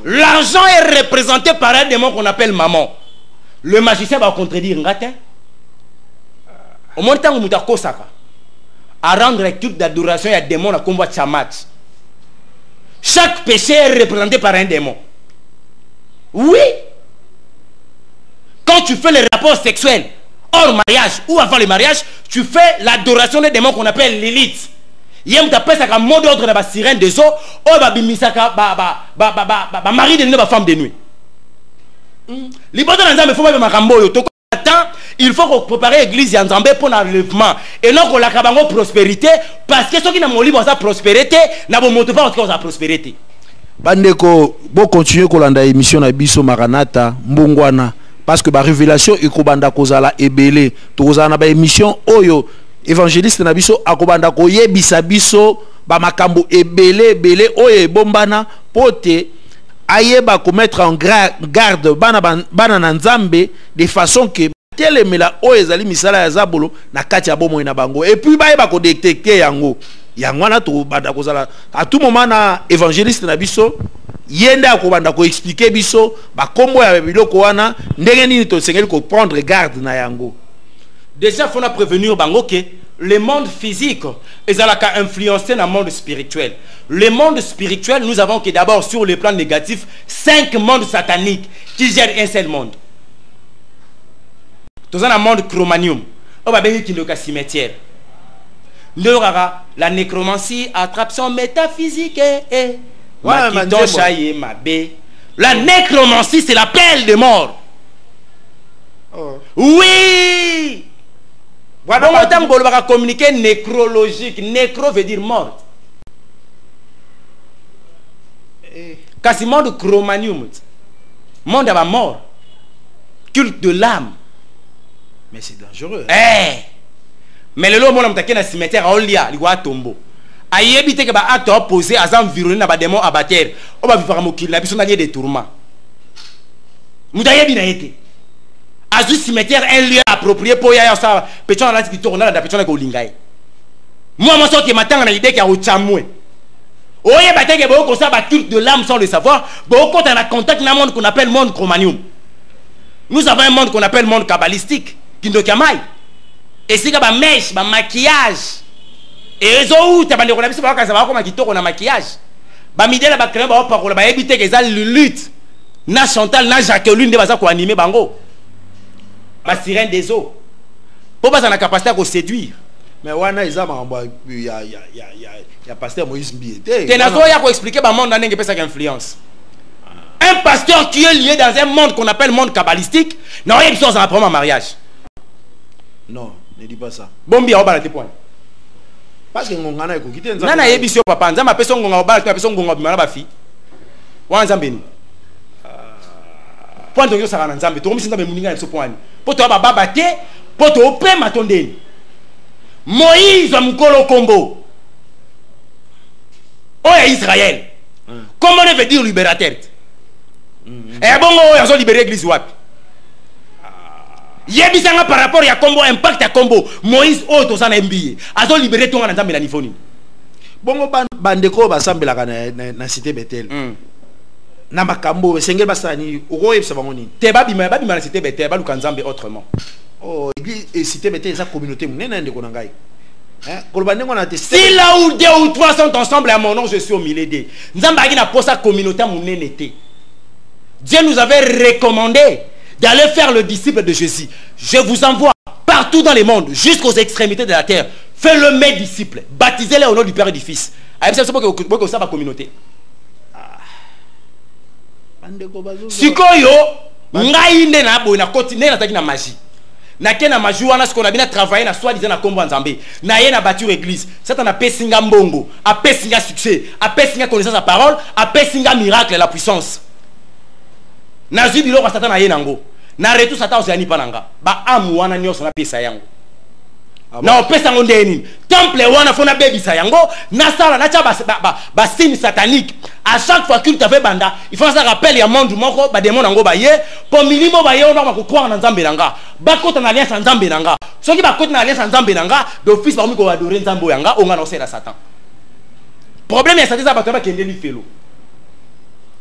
L'argent est représenté par un démon qu'on appelle maman. Le magicien va contredire Ngatin. Au moins, tant que vous Kosaka, à rendre culte d'adoration, il y a des démons à combat Chamat. Chaque péché est représenté par un démon. Oui! Quand tu fais les rapports sexuels hors mariage ou avant le mariage, tu fais l'adoration des démons qu'on appelle l'élite. Yem t'appelle ça comme mot d'ordre de la sirène des eaux, ou bimisaka mari de nuit, femme de nuit. L'hypothèse dans il faut même makambo yo. Il faut préparer l'église en Zambé pour l'enlèvement et non qu'on la kabango prospérité parce que ceux qui n'ont pas sa prospérité n'a pas monté pas en prospérité. Bandeko bon continuer kolanda émission na biso Maranatha mbongwana parce que ba révélation ekobanda kozala ebele tokozala na ba émission oyo évangéliste na biso akobanda koyebisa biso ba makambo ebele oyo bombana pote ayeba ko mettre en garde bana na Nzambe de façon que telemela oyo ezali misala ya zabolo na kati ya bomoi na bango et puis bayeba ko détecter yango wana to banda kozala à tout moment na évangéliste na biso yende akobanda ko expliquer biso ba kombo ya biloko wana ndenge nini to sengeli ko prendre garde na yango Déjà, il faut prévenir bango que le monde physique est influencé dans le monde spirituel. Le monde spirituel, nous avons que d'abord sur le plan négatif 5 mondes sataniques qui gèrent un seul monde. Dans un monde chromanium, on va bien qu'il y a un cimetière. La nécromancie attrape son métaphysique. La nécromancie, c'est l'appel de mort. Oh. Oui! Voilà, on va communiquer nécrologique. Nécro veut dire mort. Car c'est monde chromanium. Monde à la mort. Culte de l'âme. Mais c'est dangereux. Mais le lot, on a un cimetière à Olia, il y a un tombeau. A y éviter que les actes opposés à environner les démons abatteur. On va vivre un mot qui n'a pas des tourments. Moudaye bien été. À ce cimetière, un lieu approprié pour y aller ça. Pétion à la qui tourne là, la pétion à Golingay. Moi, mon sort qui m'attend à l'idée qu'il y a au Tchamoué. Oye, bataille que beaucoup ça, culte de l'âme sans le savoir. Beaucoup on a contact dans un monde qu'on appelle monde chromanium. Nous avons un monde qu'on appelle monde kabbalistique, qui ne kamai. Et c'est comme mèche, maquillage. Et eux autres, tu as des problèmes, c'est pas ça va comme qui tourne en maquillage. Ba midela ba créer ba parole ba éviter que ça lutte. Na Chantal, na Jacqueline de baza ko animer bango. Ba sirène des eaux. Pour pas la capacité à séduire. Mais wana ils il y a pasteur Moïse Mbié. Tu n'as pas expliquer ba monde ndenge pesa influence. Un pasteur qui est lié dans un monde qu'on appelle monde kabbalistique, non, il y a une chose à prendre en mariage. Non, ne dis pas ça. Bon bien au bas tes points. Parce que ngongana eko kite nzambe. Nana yebisi yo papa, nzamba peso ngonga au bas, peso ngonga bimana ba fi. Wa nzambe ni. Point de ça na nzambe, to komisi nzambe muninga so point. Poto ba baba te, poto ope matondeni. Moïse mukolo kombo. Oh Israël. Comment on veut dire libérateur? Et bon, ils ont libéré l'église wapi. Yebisanga par rapport à combo impact à combo Moïse auto sana mbiye. Ils ont libéré tout na nzambe na niveau ni. Bongo bandeko basambela na cité Bethel. Na makambo sengel basani oko yebisa bango ni. Te babima na cité Bethel ba luka nzambe autrement. Oh, église et cité Bethel sa communauté munene ndeko na ngai. Si là où 2 ou 3 sont ensemble à mon nom, je suis au milieu d'eux. Nzambe na posa communauté munene te. Dieu nous avait recommandé d'aller faire le disciple de Jésus. Je vous envoie partout dans le monde, jusqu'aux extrémités de la terre. Faites-le mes disciples. Baptisez-les au nom du Père et du Fils. C'est pour ça ma communauté. Sikoyo, ngai nde na bo na continuer na taki na magie. Na kena magie wana ce qu'on a bien travaillé na soi disant na kombo nzambe. Na ye na bâtir église. Ça t'en a pesinga mbongo, a pesinga succès, a pesinga connaissance la parole, a pesinga miracle la puissance. Na zibilo kwa Satan na ye nango. Na retu Satan ozani pananga. Ba amu wana nyoso na pesa yango. Na opesa ngo ndeni. Temple wana fona baby sa yango, na sala na cha ba signe satanique. À chaque fois que tu avais banda, il faut ça rappel ya monde moko ba démon nango ba ye, pour milimo ba ye on va ko croire na nzambe nanga. Ba kota na alliance nzambe nanga. Soki ba kota na alliance nzambe nanga, d'office ba mi ko adorer nzambo yanga, on va no sera Satan. Problème ya Satan za ba to ba kende li felo.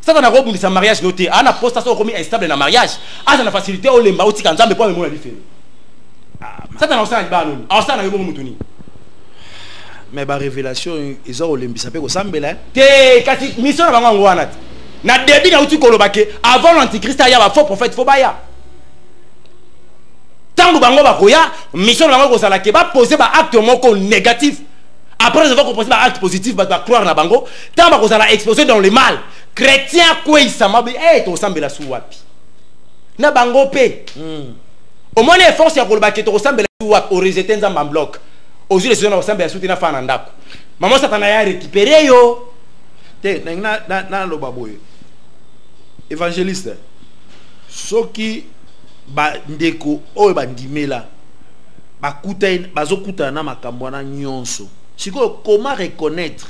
Ça on a robuni sa mariage noté, ana postation komi instable na mariage, a ça na facilité o lemba o tika nzambe po me mo li felo. Ça on a ça ba non. A ça na yo mo mutuni. Mais ba révélation ils ont olembisa pe ko sambela. Te kati mission na bango wana. Na début na uti kolobake avant l'antichrist ya ba faux prophète faux baya. Tango bango ba koya, mission na bango ko sala ke ba poser ba acte moko négatif. Après ils vont proposer ba acte positif ba croire na bango, tant ba ko sala exposé dans le mal. Chrétien quoi il samabe to sambela su wapi. Na bango pe. Au moins les forces ya kolobake to sambela su wapi o rejeter nzamba en bloc. Aux yeux de ceux qui sont soutenus par Nandako. Maman Satan a récupéré yo. Te na lo baboy. Évangéliste. Soki ba ndeko oyo ba ndimela. Ba kuta bazokuta na makambo na nyonso. Siko comment reconnaître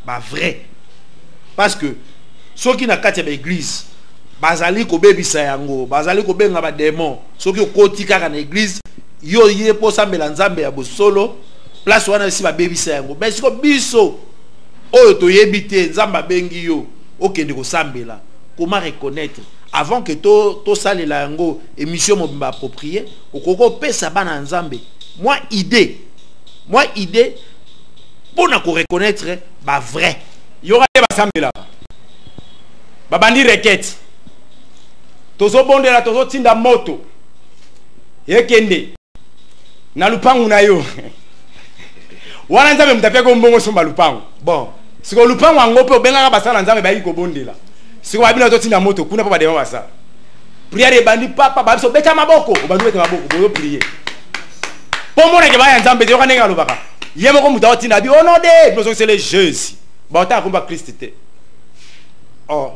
ba vrai? Parce que soki na kati ya église bazali ko bebisa yango, bazali ko benga ba démon. Soki okoti kaka na église yo yé po sambela nzambe ya bosolo place wana si ba bebisa yango mais siko biso oyo to yebite nzamba bengi yo okende ko sambela comment reconnaître avant que to sale la yango émission mobimba approprié okoko pesa bana nzambe moi idée pour na ko reconnaître ba vrai yora ba sambela ba bandi requête tozo bondela tozo tinda moto yekende na lupangu na yo wana nzambe mutapia ko mbongo somba lupangu bon siko lupangu angope obengaka basala nzambe bayi ko bondela siko babina to tinda moto kuna pa ba dema basa prière bandi papa babiso beta maboko obandi beta maboko boyo prier po mona ke baya nzambe yo kanenga lobaka yemo ko muta otinda bi onode nous c'est le Jésus ba ta komba Christ te oh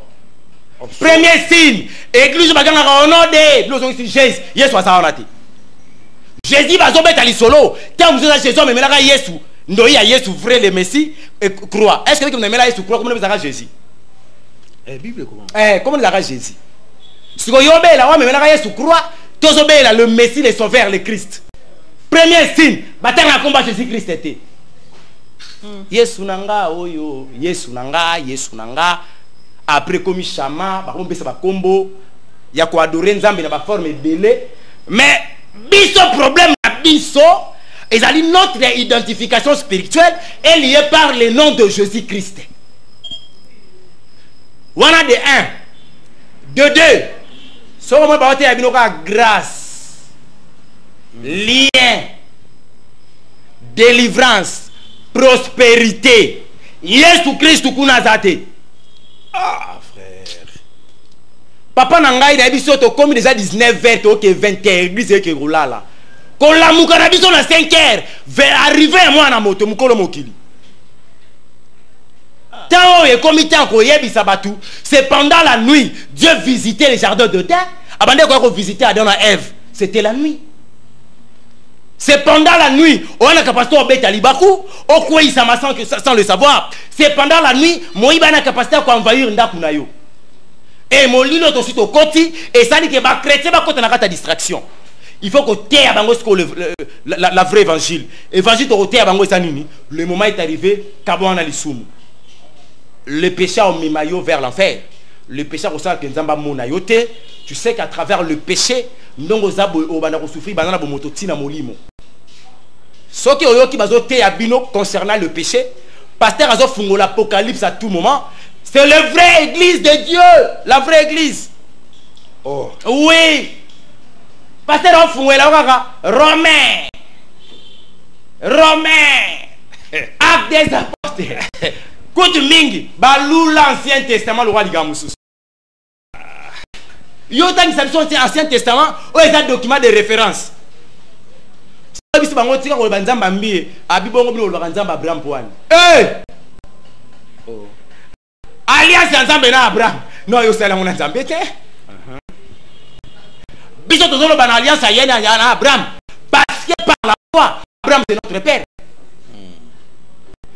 premier signe église baganga onode nous c'est Jésus Yesu asala te Jésus bazo beta li solo tant vous êtes Jésus mais melaka Yesu ndo ya Yesu vrai le Messie et croix est-ce que vous aimez la Yesu croix comme vous avez Jésus Bible comment comment la Jésus si vous yobé la wa mais melaka Yesu croix tozo bela le Messie le sauveur le Christ premier signe batanga combat Jésus Christ était Yesu nanga oyo Yesu nanga après comme chama ba rompesa ba combo ya ko adorer nzambe na ba forme belé mais biso problème na biso ezali notre identification spirituelle est liée par le nom de Jésus-Christ. Wana de 1 de 2 so mo ba ote ya binoka grâce lien délivrance prospérité Yesu Christ kuna zate ah frère papa na ngai na biso to comme déjà 19h to ke 20h église ke rolala ko la mukana biso na 5h arriver moi na moto mukolo mokili tant et comme tant ko yebisa batu c'est pendant la nuit Dieu visitait les jardins de terre abandé ko visiter Adam et Ève c'était la nuit. C'est pendant la nuit, on a capacité au bêta libaku, au quoi il sans le savoir. C'est pendant la nuit, Moïba a capacité à envahir Ndakunayo. Et mon lilo est ensuite au côté, et ça dit que ma chrétien va côté ta distraction. Il faut que tu aies la vraie évangile. Évangile tu aies le moment est arrivé, Kabouana Lissoum. Le péché a mis maillot vers l'enfer. Le péché au sein que Nzamba Monayote, tu sais qu'à travers le péché, ndongo zabo obana ko souffrir banana bo moto tina molimo soki oyoki bazote ya bino concernant le péché pasteur azo fungo l'apocalypse à tout moment c'est la vraie église de Dieu la vraie église oh oui pasteur a fungo la kaka Romain acte des apôtres côté mingi balou l'ancien testament le roi ligamusu yo tangi samson ancien testament o eza document de référence biso bango tika ko banzamba mbi abibongo bino lo banzamba Abraham poani oh alliance nzambe na Abraham no yo sala ngona nzambe te biso tozolo ban alliance ayena na Abraham parce que par la foi Abraham c'est notre père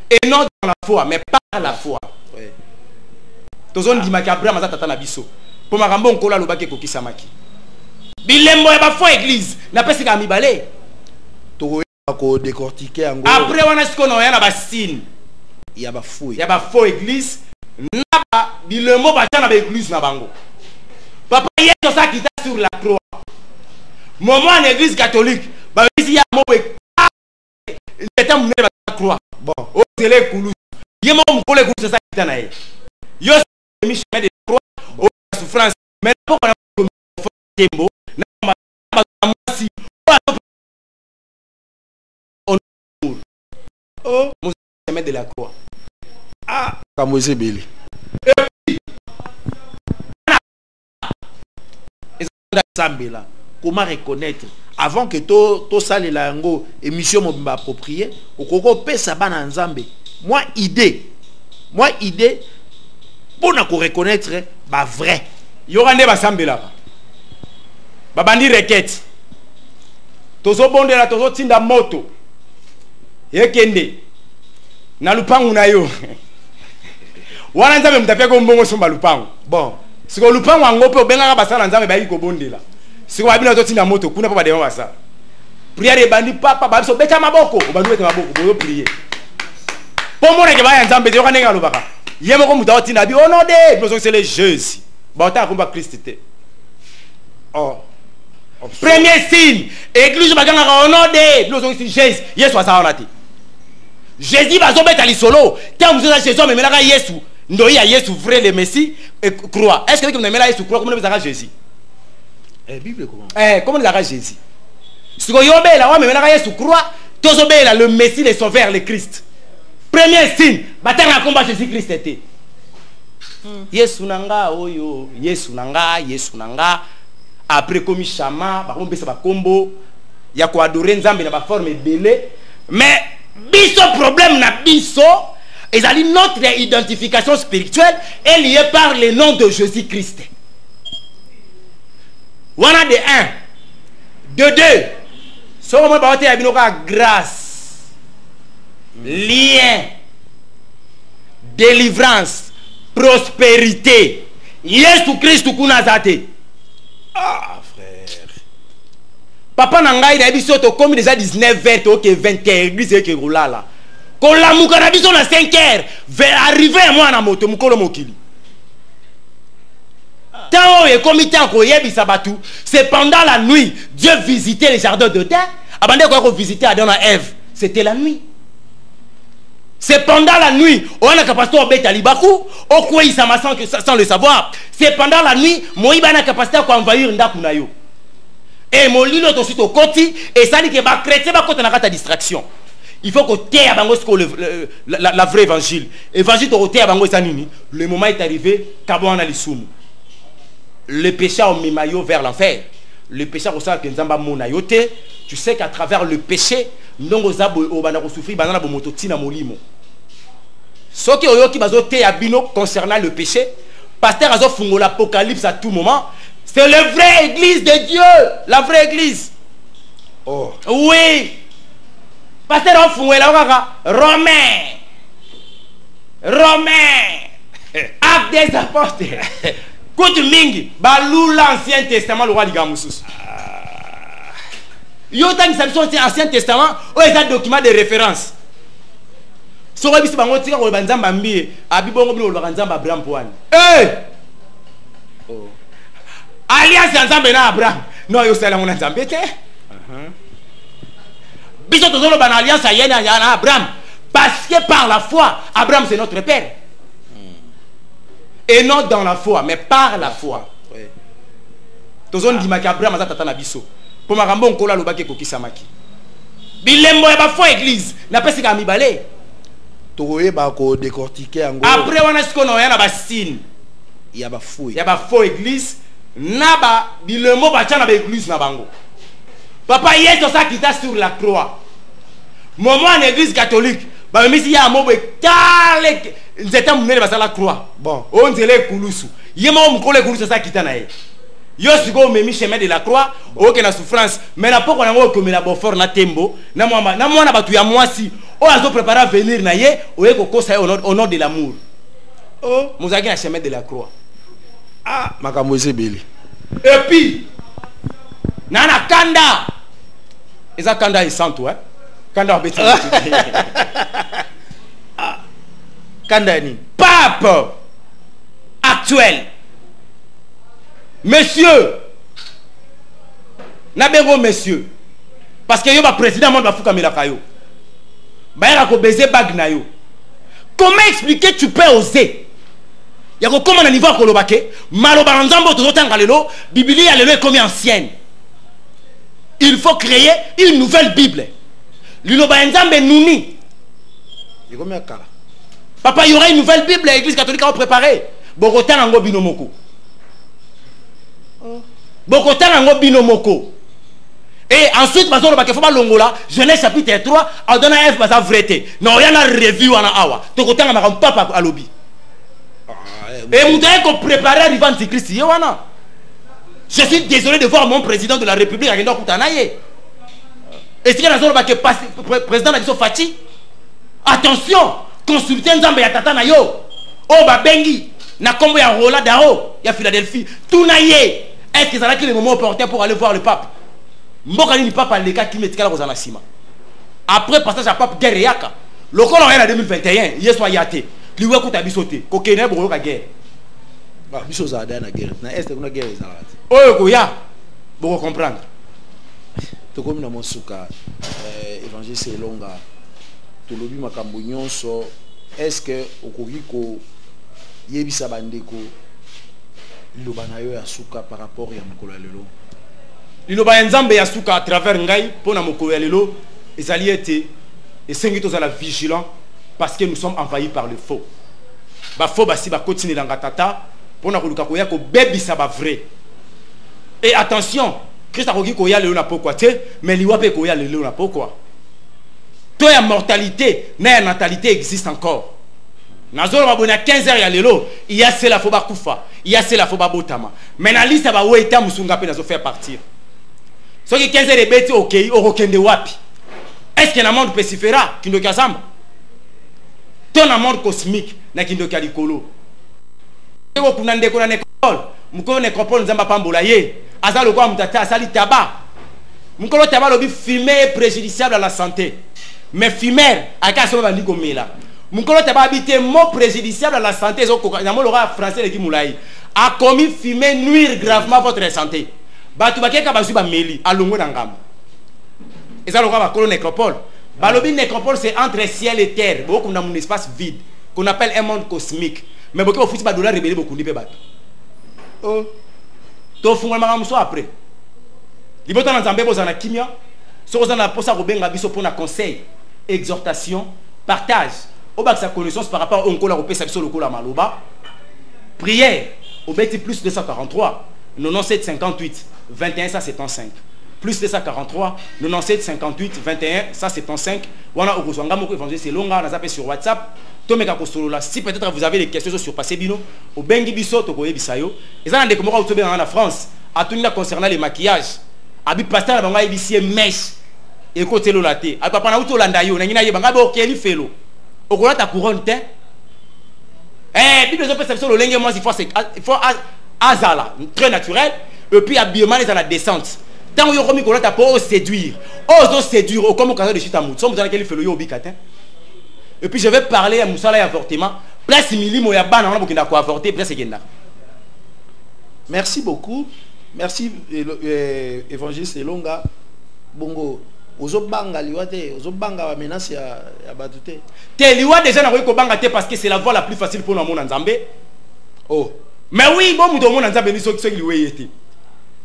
et non dans la foi mais par la foi tozon di maki Abraham azata na biso pour makambo nkola lobaki ko kisamaki bilembo ya ba foi église na pesi ka mibale to ko décortiquer ngo après wana siko na yana ba signe ya ba foi église na ba bilembo ba tana ba église na bango papa yeso ça qui sur la croix moment en église catholique ba ici ya mo était mon la croix bon o télé kulu yemo mkole ku ça qui tana yo mi chemin de croix souffrance mais pourquoi on a tembo na si on oh mon chemin de la croix ah comme c'est belé là comment reconnaître avant que to sale la yango émission mobimba approprié okoko pesa bana nzambe moi idée pour na ko reconnaître ba vrai yorande basambela ba bandi requête tozo bondela tozo tinda moto yekende na lupangu na yo wana nzambe mutapia ko mbongo somba lupangu bon siko lupangu angope obengaka basala nzambe bayi ko bondela siko babina to tinda moto kuna pa ba dema basa prière bandi papa babiso beta maboko obandi beta maboko boyo prier po mona ke baya nzambe yo kanenga lobaka yemo ko muta otinda bi onode nous c'est le Jésus ba ta komba Christ te Oh. Premier signe, église baganga au nom de nous Jésus, Yesu asaonati. Jésus va zobeta li solo, quand vous êtes Jésus mais là Yesu, ndoya Yesu vrai le Messie et croit. Est-ce que vous aimez là Yesu croit comment vous avez Jésus? Bible comment? Comment vous avez Jésus? Si vous yobé là, mais là Yesu croit, tous obé là le Messie, le Sauveur, le Christ. Premier signe, batanga combat Jésus-Christ était. Yesu nanga oyo, Yesu nanga. Après comme chama, ba kombe sa kombo, ya ko adorer nzambe na ba forme belé, mais biso problème na biso, ezali notre identification spirituelle est liée par le nom de Jésus-Christ. Wana de 1, de 2. So mo ba wote ya binoka grâce, lien, délivrance, prospérité. Yesu Christ kuna zate. Ah, frère. Papa Nangai na biso to comme déjà 19h to que 20h église que roula là. Ko la muka na biso na 5h vers arriver moi na moto mukolo mokili. Tant et comme temps ko yebisa batu, c'est pendant la nuit Dieu visitait les jardins de terre. Abandé ko visiter Adam et Ève, c'était la nuit. C'est pendant la nuit, on a capacité au bête à Libakou, au quoi il sans le savoir. C'est pendant la nuit, Moïse a capacité à envahir Ndakunayo. Et mon lilo aussi au côté, et ça dit que les chrétiens va côté na distraction. Il faut que tu aies la vraie évangile. Évangile au thé à bango sanini. Le moment est arrivé, Kabon a l'issoumu. Le péché au mimayo vers l'enfer. Le péché au sang que Nzamba monayote. Tu sais qu'à travers le péché, ndongo zabo obana ko souffrir banana bo mototina molimo. Ce qui oyoki bazo te abino concernant le péché, pasteur azo fungo l'Apocalypse à tout moment, c'est la vraie église de Dieu, la vraie église. Oh. Oui. Pasteur on fungo la kaka Romain. Acte des apôtres. Kotu mingi balou l'Ancien Testament le roi di gamusus. Yotan qui Ancien Testament, ou est un document de référence. So rebisi bango tika ko banzamba mbi, abibongo bino lo banzamba Abraham poani. Oh. Alliance nzambe na Abraham. Non yo sala mona nzambe te. Biso tozolo ban alliance ayena na Abraham parce que par la foi, Abraham c'est notre père. Et non dans la foi, mais par la foi. Oui. Tozon di maki Abraham azata na biso. Pour ma rambo nkola lobake kokisamaki. Bilembo ya ba foi église na pesi ka mibale. Toye ba ko décortiquer ngo. Après wana siko no ya na ba signe. Ya ba foi. Ya ba foi église na ba bilembo ba tcha na ba église na bango. Papa Yesu ça qui t'a sur la croix. Moment en église catholique, ba misi ya mobo kale nzeta munene ba la croix. Bon, on zele kulusu. Yema mukole kulusu ça qui t'a na ye. Yo siko memi chemin de la croix oke na souffrance mais na poko nango ko mela bofor na tembo na mwana batu ya mwasi o azo préparer à venir na ye oye ko kosa au nom de l'amour. Oh muzaki na chemin de la croix. Ah makambo ezebeli. Et puis nana kanda eza kanda est santo hein kanda obeti. Kanda ni pape actuel. Monsieur, Nabego monsieur, parce que yo ba président monde ba fuka melaka yo. Ba ya ko baiser bag na yo. Comment expliquer tu peux oser? Ya ko comment na niveau ko lobake, maloba nzambo to tanga lelo, Biblia ya lelo est comme ancienne. Il faut créer une nouvelle Bible. Liloba nzambe nuni. Il comme kala. Papa, il y aura une nouvelle Bible, l'église catholique a préparé. Bogota nango binomoko. Bokota nango binomoko. Et ensuite bazo ba ke fa longola Genèse chapitre 3 adona F baza vérité. Non il y a review wana awa. Tokota na makam papa alobi. Et moudaye ko préparer arrivant Antichrist wana. Je suis désolé de voir mon président de la République agenda kutanaye. Et si nazo ba ke président na biso Fati. Attention, consultez nzambe ya tata na yo. O ba bengi na kombo ya Rola Dao ya Philadelphie. Tout naye. Est-ce que ça a été le moment opportun pour aller voir le pape? Mbokani ni pape les cas qui met kala kozana sima. Après passage à pape guerre yaka. Le col en 2021, hier soit yaté. Liwe kuta bisoté. Kokene boro ka guerre. Ba biso za da na guerre. Na est kuna guerre za. Oyo ko ya. Vous comprendre. Tokomi na mosuka évangile selonga tolobi makambo nyonso est-ce que okoki ko yebisa bandeko liloba na yo ya suka par rapport ya mokolo ya lelo liloba ya nzambe ya suka à travers ngai pona mokolo ya lelo ezali ete esengi tozala vigilant parce que nous sommes envahis par le faux ba faux basi ba continuer dans tata pona koluka koya ko bebisa ba vrai et attention Christ a dit qu'il y a le pourquoi mais il y a le pourquoi. Toi la mortalité, la natalité existe encore. Nazolo mabona 15 heures ya lelo, il y a cela faut ba kufa, il y a cela faut ba botama. Mais na liste ba weta musunga pe nazo faire partir. Ce qui 15 heures de bêti OK, au rokende wapi. Est-ce que na monde pesifera kindo kazamba? Ton monde cosmique na kindo kalikolo. Eko kuna ndeko na école, mukolo nécropole nzamba pambola ye. Azalo kwa mutata asali tabac. Mukolo tabac lobi fumer est préjudiciable à la santé. Mais fumer aka so bandi komela. Mukolo tabac habité mot préjudiciable à la santé zo ko na mo lora français le kimulai. A commis fumer nuire gravement à votre santé. Batu bakeka bazu ba meli alongo na ngam. Ezalo kwa bakolo nécropole. Balobi nécropole c'est entre ciel et terre. Beaucoup dans mon espace vide qu'on appelle un monde cosmique. Mais beaucoup au futi ba dollar rebelle beaucoup ndipe batu. Oh to funga makamuso après libota na nzambe bozana kimia sokoza na posa ko benga biso pona conseil exhortation partage au bak sa connaissance par rapport au nkola ko pesa biso lokola maloba prière au beti plus 243 97 58 21 175 plus 243 97 58 21 175 wana okozwanga moko évangile selonga na zape sur WhatsApp. Si peut-être vous avez des questions sur passé bino, au bengi biso to koye bisayo. Et ça ndeko moko autobe en France, a tout concernant les maquillages. Abi pasteur banga ibisie mèche. Et côté lo laté. A papa na uto landa yo, na ngina ye banga bo keli felo. Okola ta couronne te. Bible zo perception lo lenge moi il faut azala, très naturel et puis habillement les à la descente. Tant yo komi kola ta pour séduire. Ozo séduire au comme occasion de chita mut. Somme dans lequel felo yo bikatin. Et puis je vais parler à Moussala et avortement. Place milimo ya bana on a beaucoup d'ako avorter place genda. Merci beaucoup. Merci évangile selonga bongo ozobanga liwate ozobanga wa menace ya batute. Te liwa déjà na ko banga te parce que c'est la voie la plus facile pour nous nzambe. Oh. Mais oui, bon mudo mon nzambe ni so liwe yete.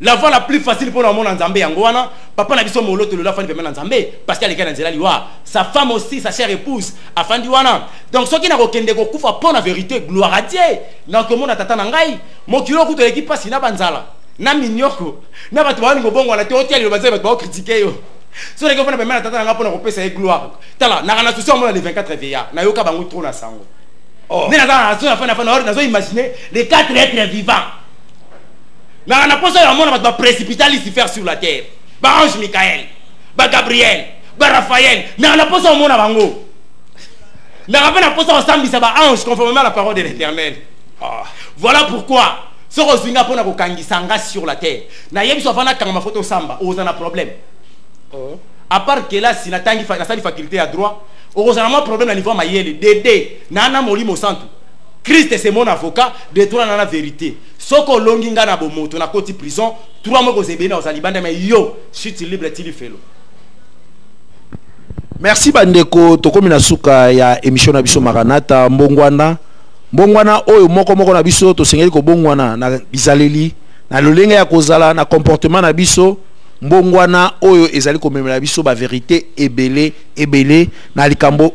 La voie la plus facile pour nous nzambe yango wana papa na biso moloto la fani pemena nzambe parce qu'elle est nzela liwa sa femme aussi sa chère épouse afandi wana donc ce qui na kokende ko kufa pour la vérité gloire à Dieu na komo na tata na ngai mokilo kuto l'équipe passe na banzala na minyoko na batu bani ngobongo na te hotel le banzala batu ba critiquer yo so les gars pemena tata na nga pour na kopesa gloire tala na kana souci mo le 24 veilla na yoka bango trop na sango oh ni na na zo imaginer les 4 êtres vivants. Na na posa ya mona ba précipiter Lucifer sur la terre. Ba ange Michael, ba Gabriel, ba Raphaël, na posa mona bango. Na na posa ensemble ça ba ange conformément à la parole de l'Éternel. Voilà pourquoi ce rozinga pona ko kangisanga sur la terre. Na yebiso fana kanga photo samba, ozana problème. À part que là si na tangi na sali faculté à droit, ozana problème na niveau mayele, dédé, na molimo santu. Christ c'est mon avocat, de toi na la vérité. Soko longinga na bomoto na koti prison, 3 mois ko zebena ozalibanda mais yo, chute libre tili felo. Merci bandeko tokomi na suka ya émission na biso Maranatha mbongwana. Mbongwana oyo moko na biso to sengeli ko bongwana na bizaleli na lolenge ya kozala na comportement na biso. Mbongwana oyo ezali komemela biso ba vérité ebele na likambo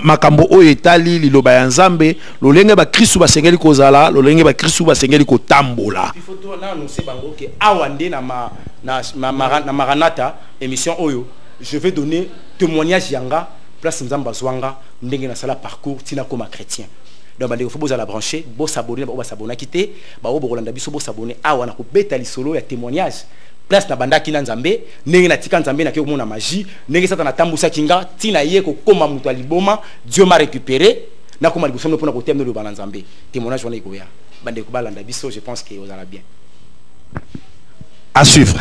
makambo oyo etali liloba ya nzambe lolenge ba Kristu basengeli kozala lolenge ba Kristu basengeli kotambola. Il faut to na annoncer bango ke awande na Maranatha émission oyo je vais donner témoignage yanga place nzamba zwanga ndenge na sala parcours tina comme chrétien. Donc il faut la brancher, bo s'abonner, ba s'abonner quitter, ba o bolanda biso bo s'abonner awana ko beta li solo ya témoignage. Place na banda kina nzambe ndenge na tika nzambe na ke komona magie ndenge satana tambusa kinga tina ye ko koma mutu aliboma Dieu m'a récupéré na koma liboso mpona ko temno le bana nzambe témoignage wana ikoya bande ko balanda biso je pense que vous allez bien à suivre.